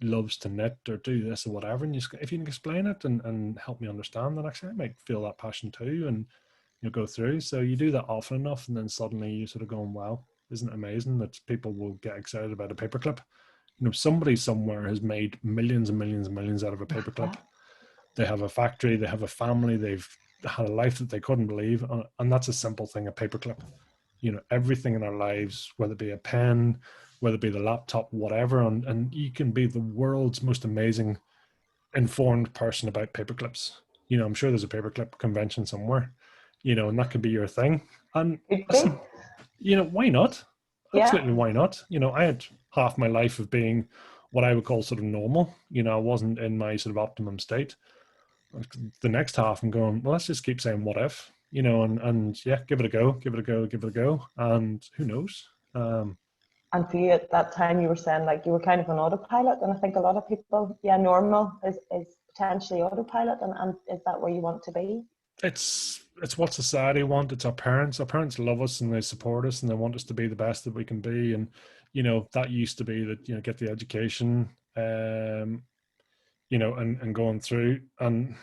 loves to knit or do this or whatever. And if you can explain it and help me understand, then actually I might feel that passion too and you go through. So you do that often enough, and then suddenly you sort of going, wow, isn't it amazing that people will get excited about a paperclip? You know, somebody somewhere has made millions and millions and millions out of a paperclip. Yeah. They have a factory, they have a family, they've had a life that they couldn't believe. And that's a simple thing, a paperclip. You know, everything in our lives, whether it be a pen, whether it be the laptop, whatever, and you can be the world's most amazing informed person about paperclips. You know, I'm sure there's a paperclip convention somewhere, you know, and that could be your thing. And Could be. listen, you know, why not? Yeah. Absolutely, why not? You know, I had half my life of being what I would call sort of normal. You know, I wasn't in my sort of optimum state. The next half, I'm going, well, let's just keep saying what if, you know, and yeah, give it a go, give it a go, give it a go. And who knows? And for you at that time, you were saying like you were kind of an autopilot, and I think a lot of people, yeah, normal is potentially autopilot, and is that where you want to be? It's what society want. It's our parents. Our parents love us and they support us and they want us to be the best that we can be. And you know that used to be that, you know, get the education, you know, and going through, and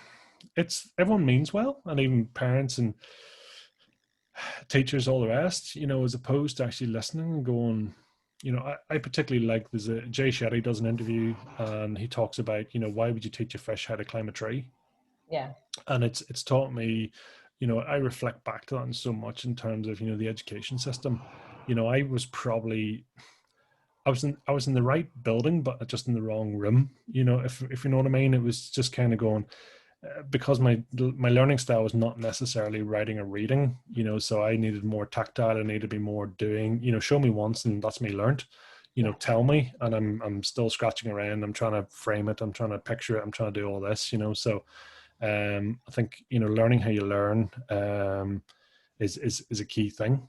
it's everyone means well, and even parents and teachers, all the rest, you know, as opposed to actually listening and going, you know, I particularly like, there's a Jay Shetty does an interview and he talks about, you know, why would you teach a fish how to climb a tree? Yeah. And it's taught me, you know, I reflect back to that in so much in terms of, you know, the education system. You know, I was in the right building but just in the wrong room, you know, if you know what I mean. It was just kind of going, because my learning style was not necessarily writing or reading, you know, so I needed more tactile. I needed to be more doing, you know, show me once and that's me learned, you know, Yeah. tell me, and I'm still scratching around. I'm trying to frame it, I'm trying to picture it, I'm trying to do all this, you know. So I think, you know, learning how you learn, is a key thing.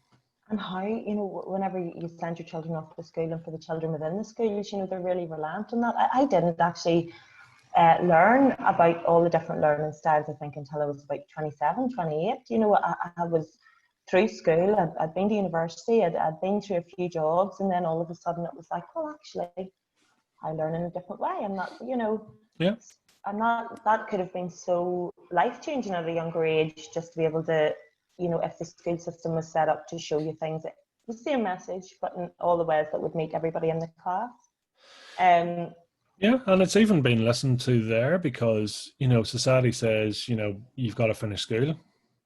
And how, you know, whenever you send your children off to school, and for the children within the schools, you know, they're really reliant on that. I didn't actually learn about all the different learning styles, I think, until I was about 27, 28. You know, I was through school, I'd been to university, I'd been through a few jobs, and then all of a sudden it was like, well, actually, I learn in a different way. I'm not, you know, Yeah. I'm not, that could have been so life changing at a younger age, just to be able to, you know, if the school system was set up to show you things, the same message, but in all the ways that would meet everybody in the class. Um, Yeah, and it's even been listened to there because, you know, society says, you know, you've got to finish school,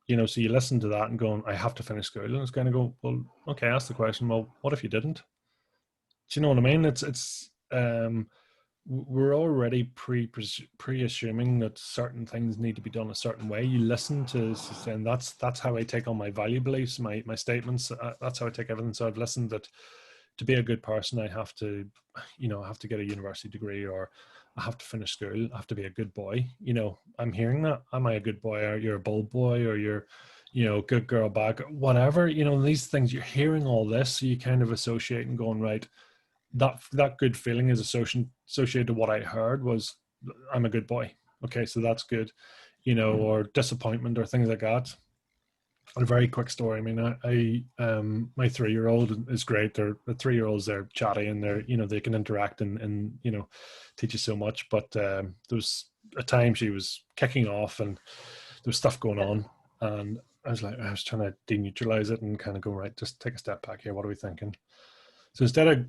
you know, so you listen to that and going, I have to finish school. And it's kind of go, well, okay, ask the question, well, what if you didn't? Do you know what I mean? We're already pre-assuming that certain things need to be done a certain way. You listen to saying that's how I take on my value beliefs, my statements. That's how I take everything. So I've listened that to be a good person, I have to, you know, I have to get a university degree, or I have to finish school. I have to be a good boy. You know, I'm hearing that. Am I a good boy? Or you're a bold boy, or you're, you know, good girl, bad girl, whatever. You know, these things you're hearing all this, so you kind of associate and going, right, that good feeling is associated to what I heard was, I'm a good boy. Okay, so that's good, or disappointment or things like that. A very quick story. I mean, my 3-year-old is great. The 3-year-olds, they're chatty and they can interact and teach you so much. But there was a time she was kicking off and there was stuff going on, and I was trying to deneutralize it and kind of go, right, just take a step back here. What are we thinking? So instead of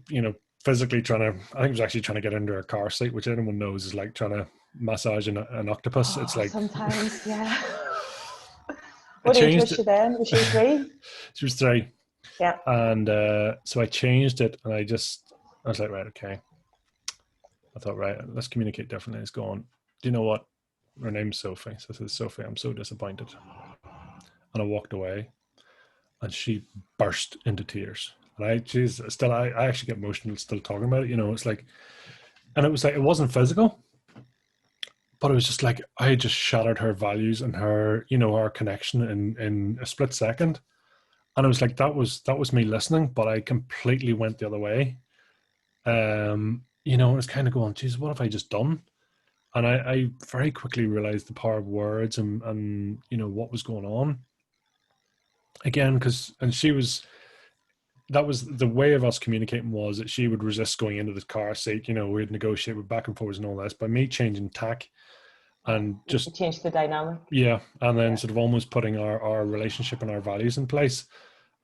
physically trying to, I think it was actually trying to get under a car seat, which anyone knows is like trying to massage an octopus. It's like sometimes, yeah. I What age changed was she then? Was she 3? She was 3. Yeah. And so I changed it, and I was like, right, okay. I thought, right, let's communicate differently. It's going, do you know what? Her name's Sophie. So I said, Sophie, I'm so disappointed. And I walked away, and she burst into tears. And I actually get emotional still talking about it. It's like, and it was like, it wasn't physical, but it was just like, I had just shattered her values and her, our connection in a split second. And I was like, that was me listening, but I completely went the other way. I was kind of going, geez, what have I just done? And I very quickly realized the power of words and what was going on. Again, that was the way of us communicating, was that she would resist going into the car seat. We'd negotiate with back and forwards and all this. By me changing tack and just change the dynamic. Yeah, and then sort of almost putting our relationship and our values in place.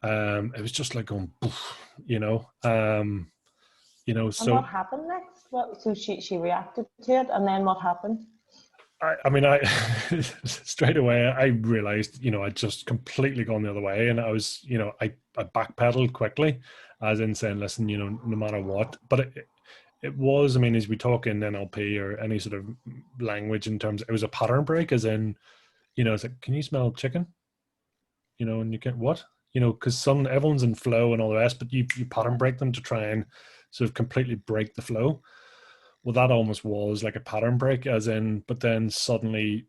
It was just like going, And what happened next? So she reacted to it, and then what happened? I mean, straight away I realized, I'd just completely gone the other way, and I was, I backpedaled quickly, as in saying, listen, no matter what. But it was, I mean, as we talk in NLP or any sort of language in terms, it was a pattern break, as in, it's like, can you smell chicken? And you can, what? Because everyone's in flow and all the rest, but you pattern break them to try and sort of completely break the flow. Well, that almost was like a pattern break, as in, but then suddenly,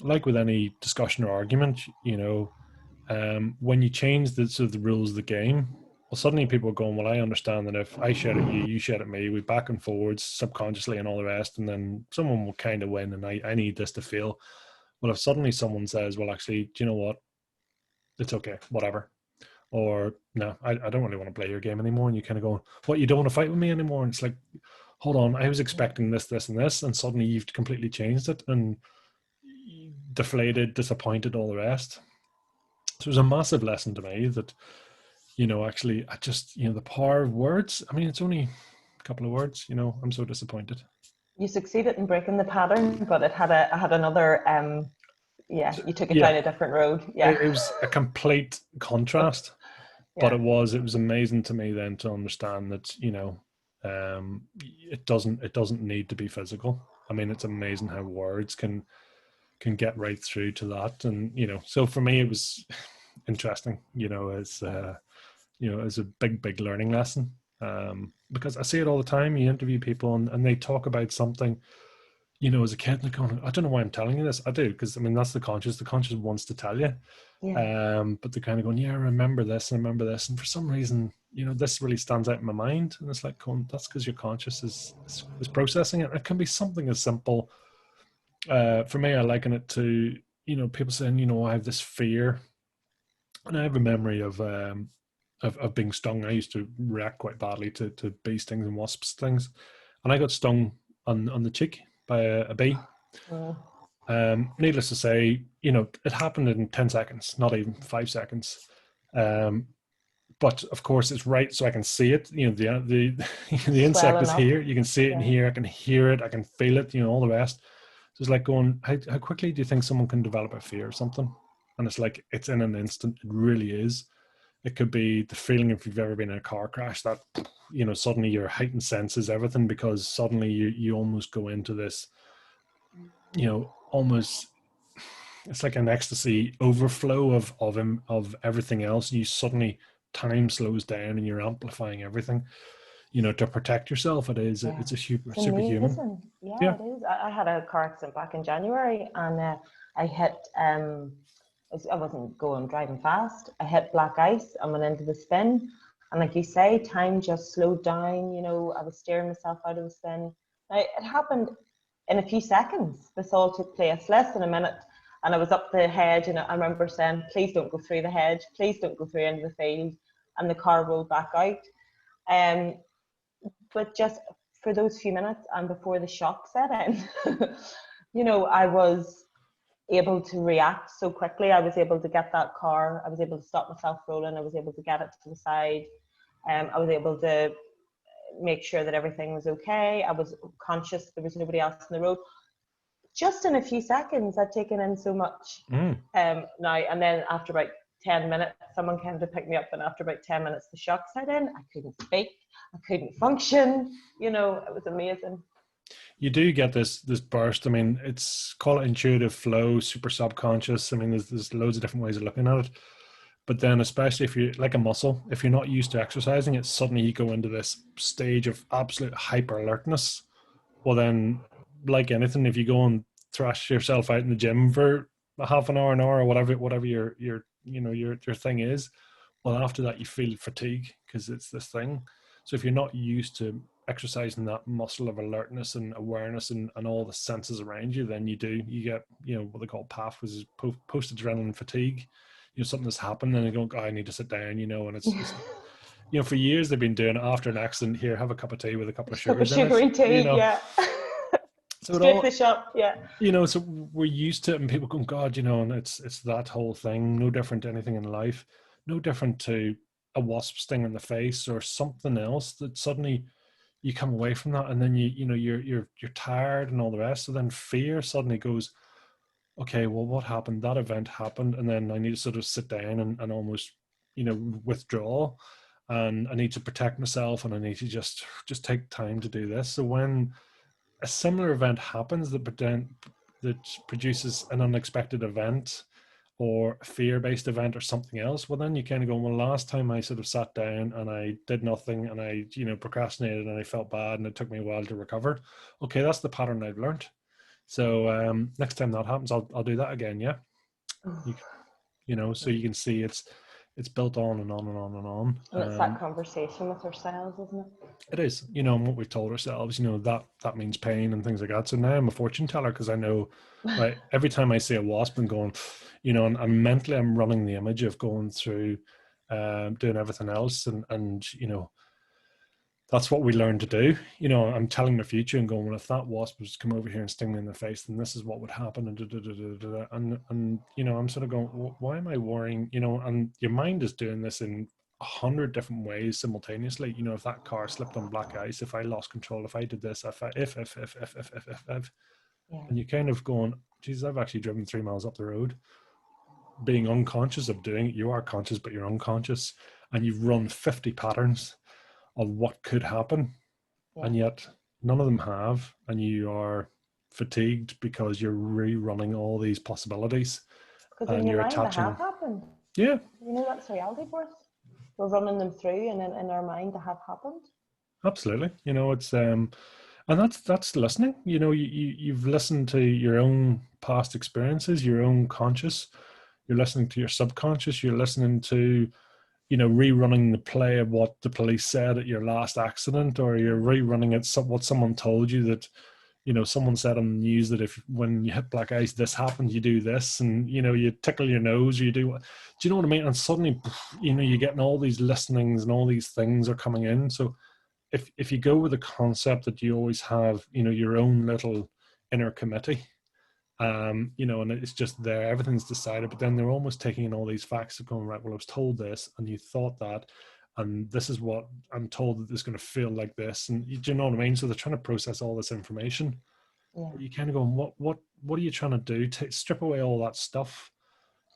like with any discussion or argument, when you change the sort of the rules of the game, well, suddenly people are going, well, I understand that if I shout at you, you shout at me, we back and forwards subconsciously and all the rest, and then someone will kind of win, and I need this to feel. Well, if suddenly someone says, well, actually, do you know what? It's okay, whatever. Or, no, I don't really want to play your game anymore. And you kind of go, what, you don't want to fight with me anymore? And it's like, hold on, I was expecting this, this, and this, and suddenly you've completely changed it, and deflated, disappointed, all the rest. So it was a massive lesson to me that, actually, I just, the power of words. I mean, it's only a couple of words, I'm so disappointed. You succeeded in breaking the pattern, but it had another, you took it down a different road. Yeah. It was a complete contrast, but it was amazing to me then to understand that, it doesn't need to be physical. I mean, it's amazing how words can get right through to that. And, so for me, it was interesting, as a big learning lesson. Because I see it all the time. You interview people and they talk about something, as a kid, and going, I don't know why I'm telling you this. I do, because I mean, that's the conscious. The conscious wants to tell you. Yeah. But they're kind of going, yeah, I remember this. And for some reason, this really stands out in my mind. And it's like, going, that's because your conscious is processing it. It can be something as simple. For me, I liken it to, people saying, I have this fear. And I have a memory of being stung. I used to react quite badly to bee stings and wasp stings. And I got stung on the cheek by a bee. Needless to say, it happened in 10 seconds, not even 5 seconds. But of course, it's right, so I can see it. The insect is here. You can see it in here. I can hear it. I can feel it. All the rest. So it's like going, how quickly do you think someone can develop a fear of something? And it's like, it's in an instant. It really is. It could be the feeling, if you've ever been in a car crash, that suddenly your heightened senses, everything, because suddenly you almost go into this, almost, it's like an ecstasy overflow of everything else. You suddenly, time slows down and you're amplifying everything, to protect yourself. It's a superhuman. Yeah, it is. I had a car accident back in January, and I hit I wasn't driving fast. I hit black ice and went into the spin, And like you say, time just slowed down. I was staring myself out of the spin. Now, it happened in a few seconds. This all took place less than a minute. And I was up the hedge, and I remember saying, please don't go through the hedge, please don't go through into the field. And the car rolled back out. But just for those few minutes and before the shock set in, I was able to react so quickly. I was able to get that car, I was able to stop myself rolling, I was able to get it to the side. I was able to make sure that everything was okay. I was conscious there was nobody else in the road. Just in a few seconds, I'd taken in so much now. And then after about 10 minutes, someone came to pick me up, and after about 10 minutes, the shock set in. I couldn't speak, I couldn't function. It was amazing. You do get this burst. I mean, it's call it intuitive flow, super subconscious. I mean, there's loads of different ways of looking at it. But then, especially if you're like a muscle, if you're not used to exercising, it's suddenly you go into this stage of absolute hyper alertness. Well, then, like anything, if you go and thrash yourself out in the gym for a half an hour, or whatever your thing is, well, after that you feel fatigue because it's this thing. So if you're not used to exercising that muscle of alertness and awareness and all the senses around you, then you get what they call PAF, which is post adrenaline fatigue. Something has happened and they go, oh, I need to sit down, and it's for years they've been doing it after an accident. Here, have a cup of tea with a couple of sugars in it. Tea, yeah. So straight to the shop, yeah. So we're used to it, and people go, God, and it's that whole thing. No different to anything in life. No different to a wasp sting in the face or something else that suddenly you come away from that, and then you're tired and all the rest. So then fear suddenly goes, okay, well, what happened? That event happened, and then I need to sort of sit down and almost, withdraw, and I need to protect myself, and I need to just take time to do this. So when a similar event happens that produces an unexpected event or a fear-based event or something else, well, then you kind of go, well, last time I sort of sat down and I did nothing and I, procrastinated and I felt bad and it took me a while to recover. Okay, that's the pattern I've learned. So next time that happens, I'll do that again. Yeah. So you can see it's built on and on and on and on. And it's that conversation with ourselves, isn't it? It is, and what we've told ourselves, that means pain and things like that. So now I'm a fortune teller because I know, right, every time I see a wasp and going, and mentally I'm running the image of going through, doing everything else. And that's what we learn to do. I'm telling the future and going, well, if that wasp was to come over here and sting me in the face, then this is what would happen. And I'm sort of going, well, why am I worrying? And your mind is doing this in 100 different ways simultaneously. If that car slipped on black ice, if I lost control, if I did this, if, yeah. And you're kind of going, Jesus, I've actually driven 3 miles up the road, being unconscious of doing it. You are conscious, but you're unconscious, and you've run 50 patterns of what could happen, and yet none of them have, and you are fatigued because you're rerunning all these possibilities, because in your mind they have happened. Yeah, that's reality for us. We're running them through, and in our mind they have happened. Absolutely. It's and that's listening. You've listened to your own past experiences, your own conscious. You're listening to your subconscious. You're listening to rerunning the play of what the police said at your last accident, or you're rerunning it what someone told you that someone said on the news that if when you hit black ice this happens, you do this, and you tickle your nose, or you do you know what I mean? And suddenly you're getting all these listenings and all these things are coming in. So if you go with the concept that you always have your own little inner committee, and it's just there, everything's decided, but then they're almost taking in all these facts of going, right, well, I was told this and you thought that, and this is what I'm told that it's going to feel like this, and do you know what I mean? So they're trying to process all this information. You kind of go, what are you trying to do? Strip away all that stuff.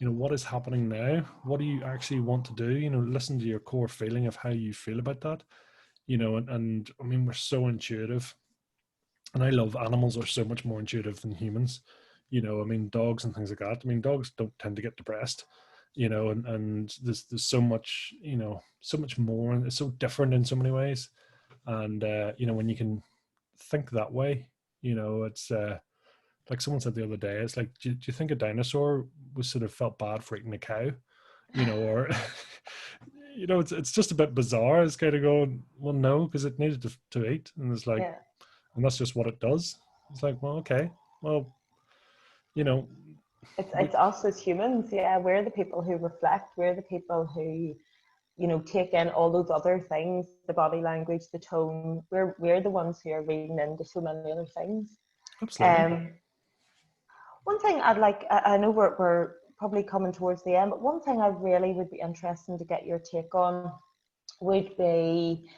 What is happening now? What do you actually want to do? Listen to your core feeling of how you feel about that. And I mean, we're so intuitive, and I love animals are so much more intuitive than humans. I mean, dogs and things like that. I mean, dogs don't tend to get depressed, and there's so much, so much more, and it's so different in so many ways. And, when you can think that way, it's like someone said the other day, it's like, do you think a dinosaur was sort of felt bad for eating a cow, or, you know, it's just a bit bizarre. It's kind of going, well, no, because it needed to eat, and it's like, Yeah. and that's just what it does. It's like, well, okay, well, you know, we, It's us as humans, yeah. We're the people who reflect. We're the people who, you know, take in all those other things, the body language, the tone. We're the ones who are reading into so many other things. absolutely, Um, one thing I'd like, I know we're probably coming towards the end, but one thing I really would be interested to get your take on would be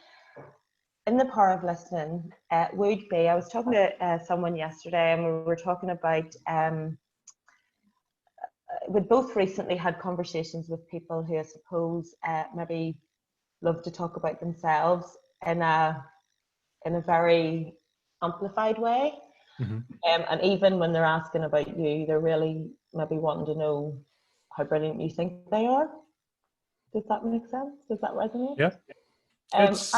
in the power of listening. Would be, I was talking to someone yesterday, and we were talking about we'd both recently had conversations with people who I suppose maybe love to talk about themselves in a very amplified way. hmm And even when they're asking about you, they're really maybe wanting to know how brilliant you think they are. Does that make sense? Does that resonate? yeah, And it's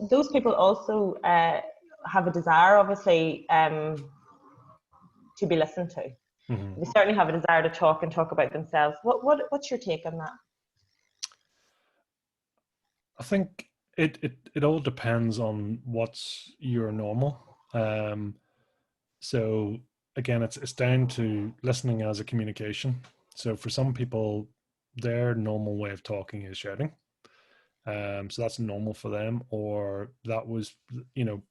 those people also have a desire, obviously, to be listened to. mhm. They certainly have a desire to talk and talk about themselves. What's your take on that? I think it all depends on what's your normal. Um, so again, it's down to listening as a communication. So for some people, their normal way of talking is shouting. So that's normal for them, or that was, you know,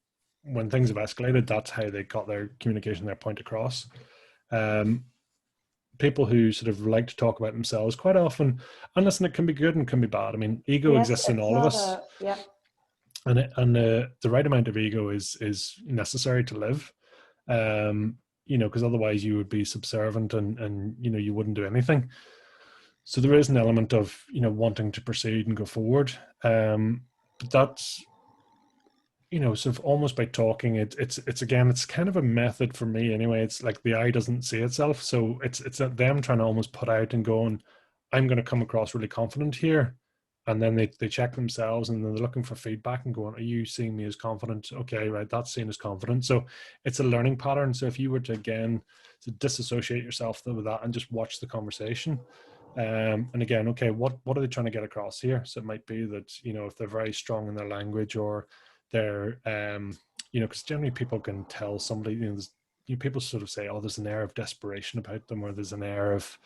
when things have escalated, that's how they got their communication, their point across. Um, People who sort of like to talk about themselves quite often, and listen, it can be good and can be bad. I mean, ego Yes, exists in it's all of not us, a yeah. and the right amount of ego is necessary to live. You know, because otherwise you would be subservient and you know you wouldn't do anything. So there is an element of, you know, wanting to proceed and go forward. But that's, you know, sort of almost by talking, it's again, it's kind of a method for me anyway. It's like the eye doesn't see itself, so it's them trying to almost put out and going, I'm going to come across really confident here, and then they check themselves and then they're looking for feedback and going, are you seeing me as confident? Okay, right, that's seen as confident. So it's a learning pattern. So if you were to again to disassociate yourself with that and just watch the conversation, and again, okay, what are they trying to get across here? So it might be that, you know, if they're very strong in their language, or they're you know, because generally people can tell somebody, you know, people sort of say, oh, there's an air of desperation about them, or there's an air of,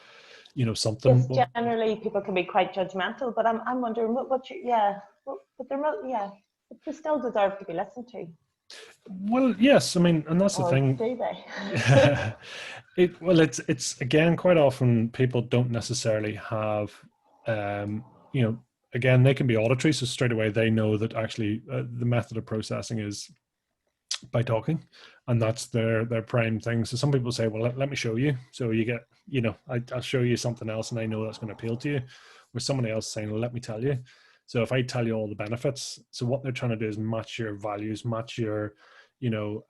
you know, something. Yes, Well, generally people can be quite judgmental, but I'm wondering what you yeah, but they're not yeah, but they still deserve to be listened to, well, yes, I mean, and that's the or thing. do they? Well, it's again, quite often people don't necessarily have, you know, again, they can be auditory, so straight away they know that actually the method of processing is by talking, and that's their prime thing. So some people say, well, let me show you. So you get, you know, I'll show you something else and I know that's going to appeal to you, with somebody else saying, well, let me tell you. So if I tell you all the benefits, so what they're trying to do is match your values, match your, you know,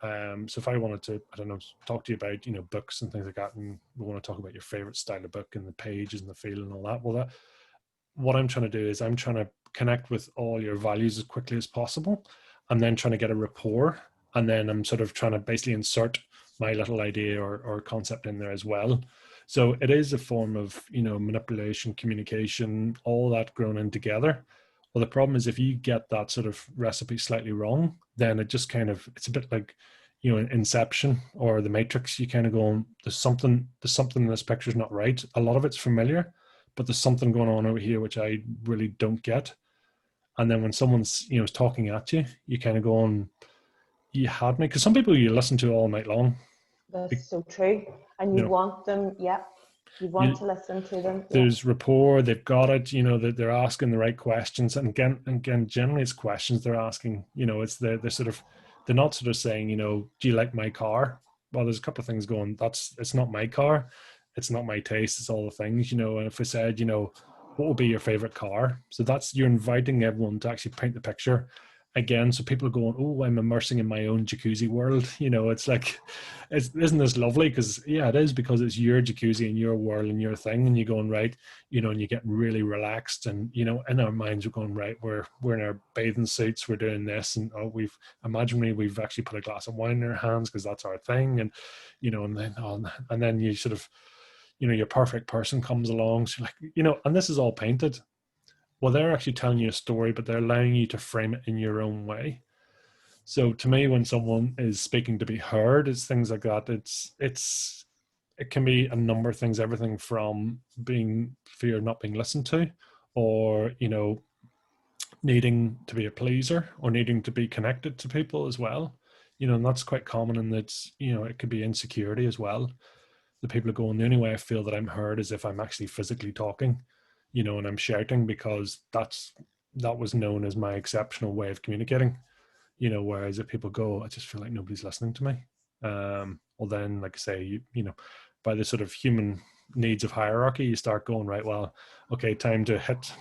so if I wanted to, I don't know, talk to you about, you know, books and things like that, and we want to talk about your favorite style of book and the pages and the feel and all that, well, that, what I'm trying to do is I'm trying to connect with all your values as quickly as possible, and then trying to get a rapport. And then I'm sort of trying to basically insert my little idea or concept in there as well. So it is a form of, you know, manipulation, communication, all that grown in together. Well, the problem is if you get that sort of recipe slightly wrong, then it just kind of, it's a bit like, you know, Inception or The Matrix. You kind of go, there's something in this picture's not right. A lot of it's familiar, but there's something going on over here which I really don't get. And then when someone's, you know, is talking at you, you kind of go on, you had me. Because some people you listen to all night long. That's so true, and You you know, want them, yeah, you want you, to listen to them, yeah. there's rapport, they've got it, you know, that they're asking the right questions. And again, generally it's questions they're asking, you know, it's they're sort of, they're not sort of saying, you know, do you like my car? Well, there's a couple of things going, it's not my car. It's not my taste. It's all the things, you know, and if I said, you know, what would be your favorite car? So that's, you're inviting everyone to actually paint the picture again. So people are going, oh, I'm immersing in my own jacuzzi world. You know, it's like, isn't this lovely? Because yeah, it is, because it's your jacuzzi and your world and your thing, and you're going, right, you know, and you get really relaxed, and you know, in our minds we're going, right, we're in our bathing suits, we're doing this, and oh, we've actually put a glass of wine in our hands because that's our thing, and you know, and then you sort of, you know, your perfect person comes along, so like, you know, and this is all painted. well, they're actually telling you a story, but they're allowing you to frame it in your own way. So to me, when someone is speaking to be heard, it's things like that. It can be a number of things, everything from being fear of not being listened to, or needing to be a pleaser, or needing to be connected to people as well. And that's quite common, and it's it could be insecurity as well. The people are going, the only way I feel that I'm heard is if I'm actually physically talking, and I'm shouting, because that was known as my exceptional way of communicating. Whereas if people go, I just feel like nobody's listening to me. Well, then, like I say, by the sort of human needs of hierarchy, you start going, right, well, okay, time to hit,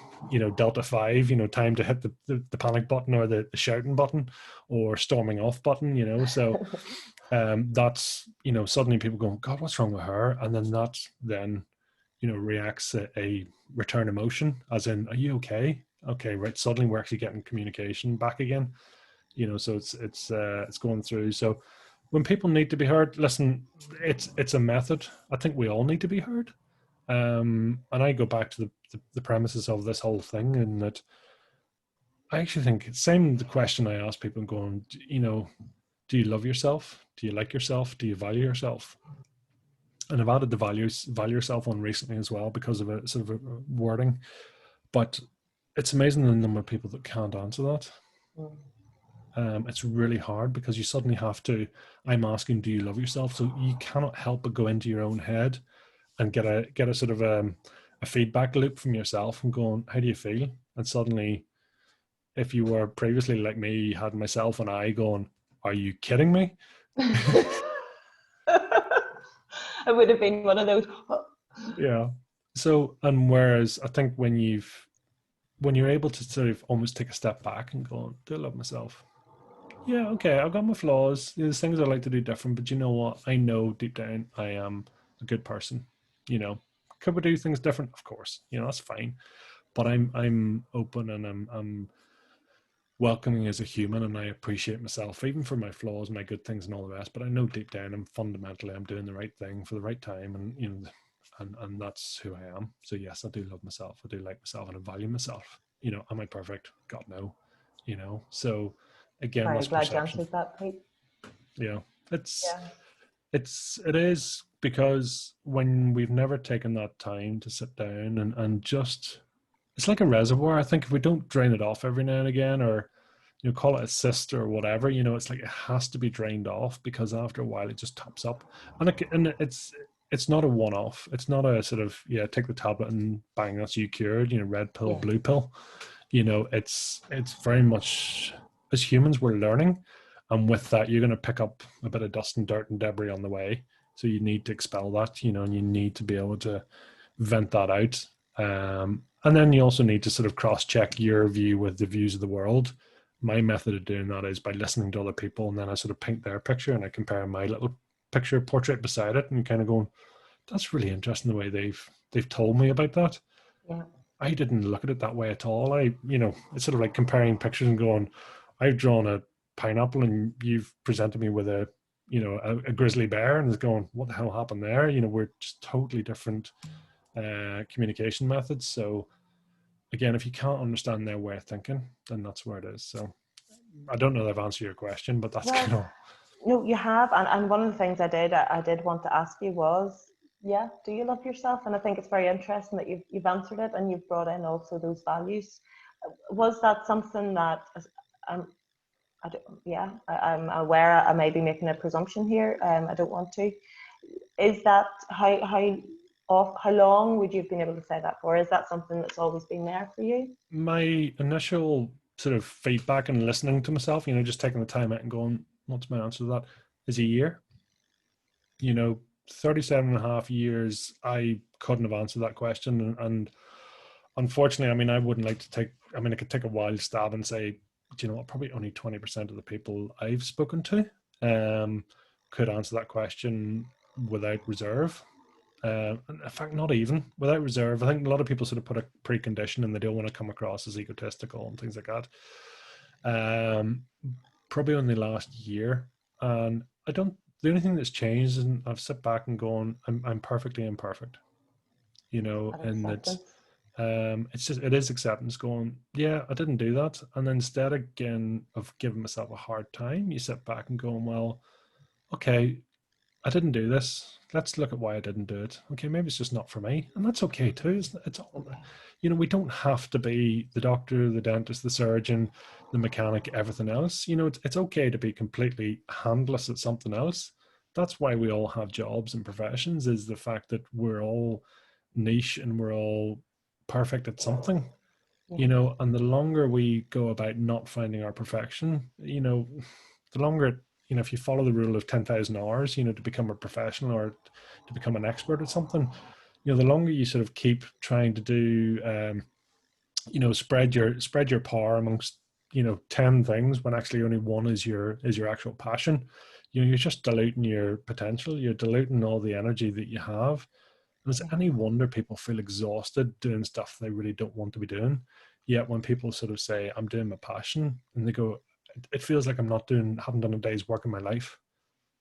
Delta 5, time to hit the panic button, or the shouting button, or storming off button. So that's, suddenly people going, God, what's wrong with her? And then reacts a return emotion, as in, are you okay? Okay, right. Suddenly we're actually getting communication back again. So it's going through. So when people need to be heard, listen, it's a method. I think we all need to be heard. And I go back to the premises of this whole thing, and that I actually think it's same the question I ask people, going, do you love yourself? Do you like yourself? Do you value yourself? And I've added the value yourself on recently as well, because of a sort of a wording. But it's amazing the number of people that can't answer that. It's really hard, because you suddenly have to, I'm asking, do you love yourself? So you cannot help but go into your own head and get a sort of a feedback loop from yourself, and going, how do you feel? And suddenly, if you were previously like me, you had myself and I going, are you kidding me? I would have been one of those. Yeah. So, and whereas I think when you're able to sort of almost take a step back and go, do I love myself? Yeah, okay, I've got my flaws. There's things I like to do different, but you know what? I know deep down I am a good person. Could we do things different? Of course, that's fine. But I'm open, and I'm welcoming as a human, and I appreciate myself even for my flaws, my good things, and all the rest. But I know deep down I'm doing the right thing for the right time, and and that's who I am. So yes, I do love myself. I do like myself, and I value myself. Am I perfect? God no. So again, Very that's glad you perception. answered that, Pete. Yeah, it's Yeah. it is, because when we've never taken that time to sit down and just, it's like a reservoir. I think if we don't drain it off every now and again, or call it a cyst or whatever, it's like it has to be drained off, because after a while it just tops up. And it's not a one-off. It's not a sort of, yeah, take the tablet and bang, that's you cured, red pill, Yeah. blue pill. It's very much, as humans, we're learning, and with that you're going to pick up a bit of dust and dirt and debris on the way. So you need to expel that, and you need to be able to vent that out. And then you also need to sort of cross-check your view with the views of the world. My method of doing that is by listening to other people, and then I sort of paint their picture, and I compare my little picture portrait beside it, and kind of going, that's really interesting the way they've told me about that. Yeah. I didn't look at it that way at all. It's sort of like comparing pictures and going, I've drawn a pineapple and you've presented me with a grizzly bear, and it's going, what the hell happened there? We're just totally different communication methods. So again, if you can't understand their way of thinking, then that's where it is. So I don't know if I've answered your question, but that's Well, kind of, no, you have, and one of the things I did want to ask you was, yeah, do you love yourself? And I think it's very interesting that you've answered it, and you've brought in also those values. Was that something that, um, I don't, yeah, I'm aware I may be making a presumption here. I don't want to. Is that how long would you have been able to say that for? Is that something that's always been there for you? my initial sort of feedback and listening to myself, just taking the time out and going, what's my answer to that, is a year. 37 and a half years, I couldn't have answered that question. And unfortunately, I mean, I could take a wild stab and say, do you know what, probably only 20% of the people I've spoken to could answer that question without reserve. In fact, not even without reserve. I think a lot of people sort of put a precondition, and they don't want to come across as egotistical and things like that. Probably only last year, and I don't. The only thing that's changed is I've sat back and gone, I'm perfectly imperfect. That And it's acceptance. It is acceptance, going, yeah, I didn't do that. And then instead again of giving myself a hard time, you sit back and going, well, okay, I didn't do this. Let's look at why I didn't do it. Okay, maybe it's just not for me. And that's okay too. It's all, Okay. we don't have to be the doctor, the dentist, the surgeon, the mechanic, everything else. It's okay to be completely handless at something else. That's why we all have jobs and professions, is the fact that we're all niche and we're all perfect at something. Yeah. And the longer we go about not finding our perfection, the longer, if you follow the rule of 10,000 hours, to become a professional or to become an expert at something, the longer you sort of keep trying to do, spread your power amongst, 10 things when actually only one is your actual passion. You're just diluting your potential. You're diluting all the energy that you have. And it's Yeah. any wonder people feel exhausted doing stuff they really don't want to be doing. Yet when people sort of say, I'm doing my passion, and they go, it feels like haven't done a day's work in my life,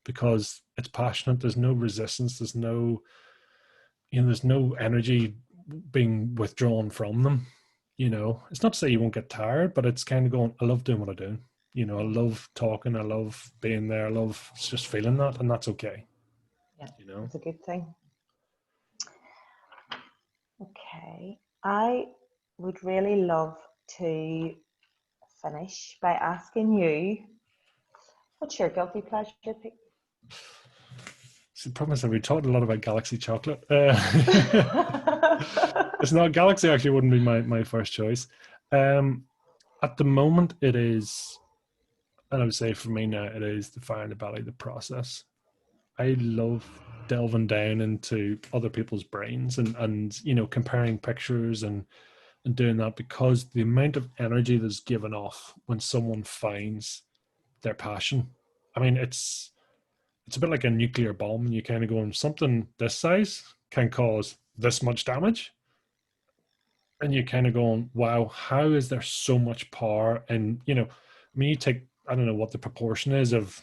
because it's passionate. There's no resistance. There's no energy being withdrawn from them. It's not to say you won't get tired, but it's kind of going, I love doing what I do. I Yeah. love talking. I love being there. I love just feeling that. And that's okay. Yeah. You know? It's a good thing. Okay. I would really love to finish by asking you, what's your guilty pleasure, Pete? So the problem is that we talked a lot about Galaxy chocolate. It's not Galaxy. Actually, wouldn't be my first choice. At the moment, it is, and I would say for me now, it is the fire in the belly, the process. I love delving down into other people's brains and comparing pictures and doing that, because the amount of energy that's given off when someone finds their passion. I mean, it's a bit like a nuclear bomb, and you kind of go, something this size can cause this much damage, and you're kind of going, wow, how is there so much power? And I mean, you take, I don't know what the proportion is of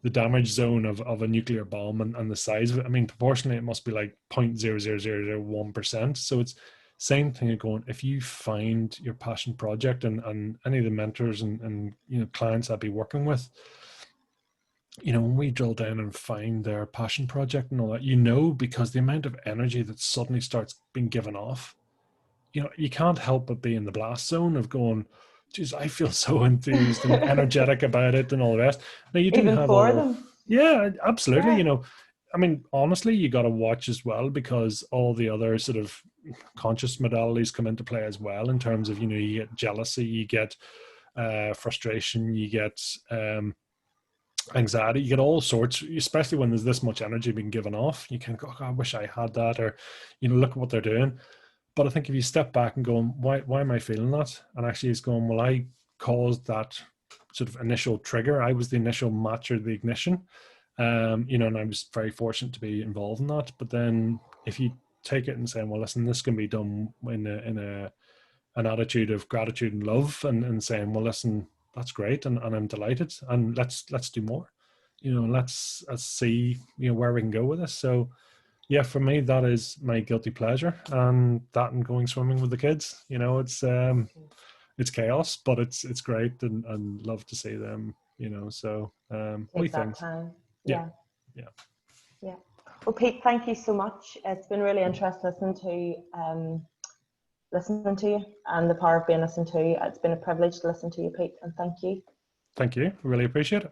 the damage zone of a nuclear bomb and the size of it. I mean, proportionally, it must be like 0.00001%. So it's same thing of going, if you find your passion project, and any of the mentors and clients I'd be working with, when we drill down and find their passion project and all that, because the amount of energy that suddenly starts being given off, you can't help but be in the blast zone of going, geez, I feel so enthused and energetic about it and all the rest. Now you do Even have for all, them. yeah, absolutely. Yeah. I mean, honestly, you got to watch as well, because all the other sort of conscious modalities come into play as well, in terms of, you get jealousy, you get frustration, you get anxiety, you get all sorts, especially when there's this much energy being given off. You can go, oh, I wish I had that, or, look at what they're doing. But I think if you step back and go, why am I feeling that? And actually it's going, well, I caused that sort of initial trigger. I was the initial match, or the ignition. And I was very fortunate to be involved in that. But then if you take it and say, well, listen, this can be done in an attitude of gratitude and love, and saying, well, listen, that's great, and I'm delighted, and let's do more. Let's see, where we can go with this. So yeah, for me, that is my guilty pleasure, and that and going swimming with the kids. It's chaos, but it's great, and love to see them. So wee Take that things. time. Yeah, Yeah. yeah. Yeah. Well, Pete, thank you so much. It's been really interesting listening to you, and the power of being listened to. It's been a privilege to listen to you, Pete, and thank you. Thank you. Really appreciate it.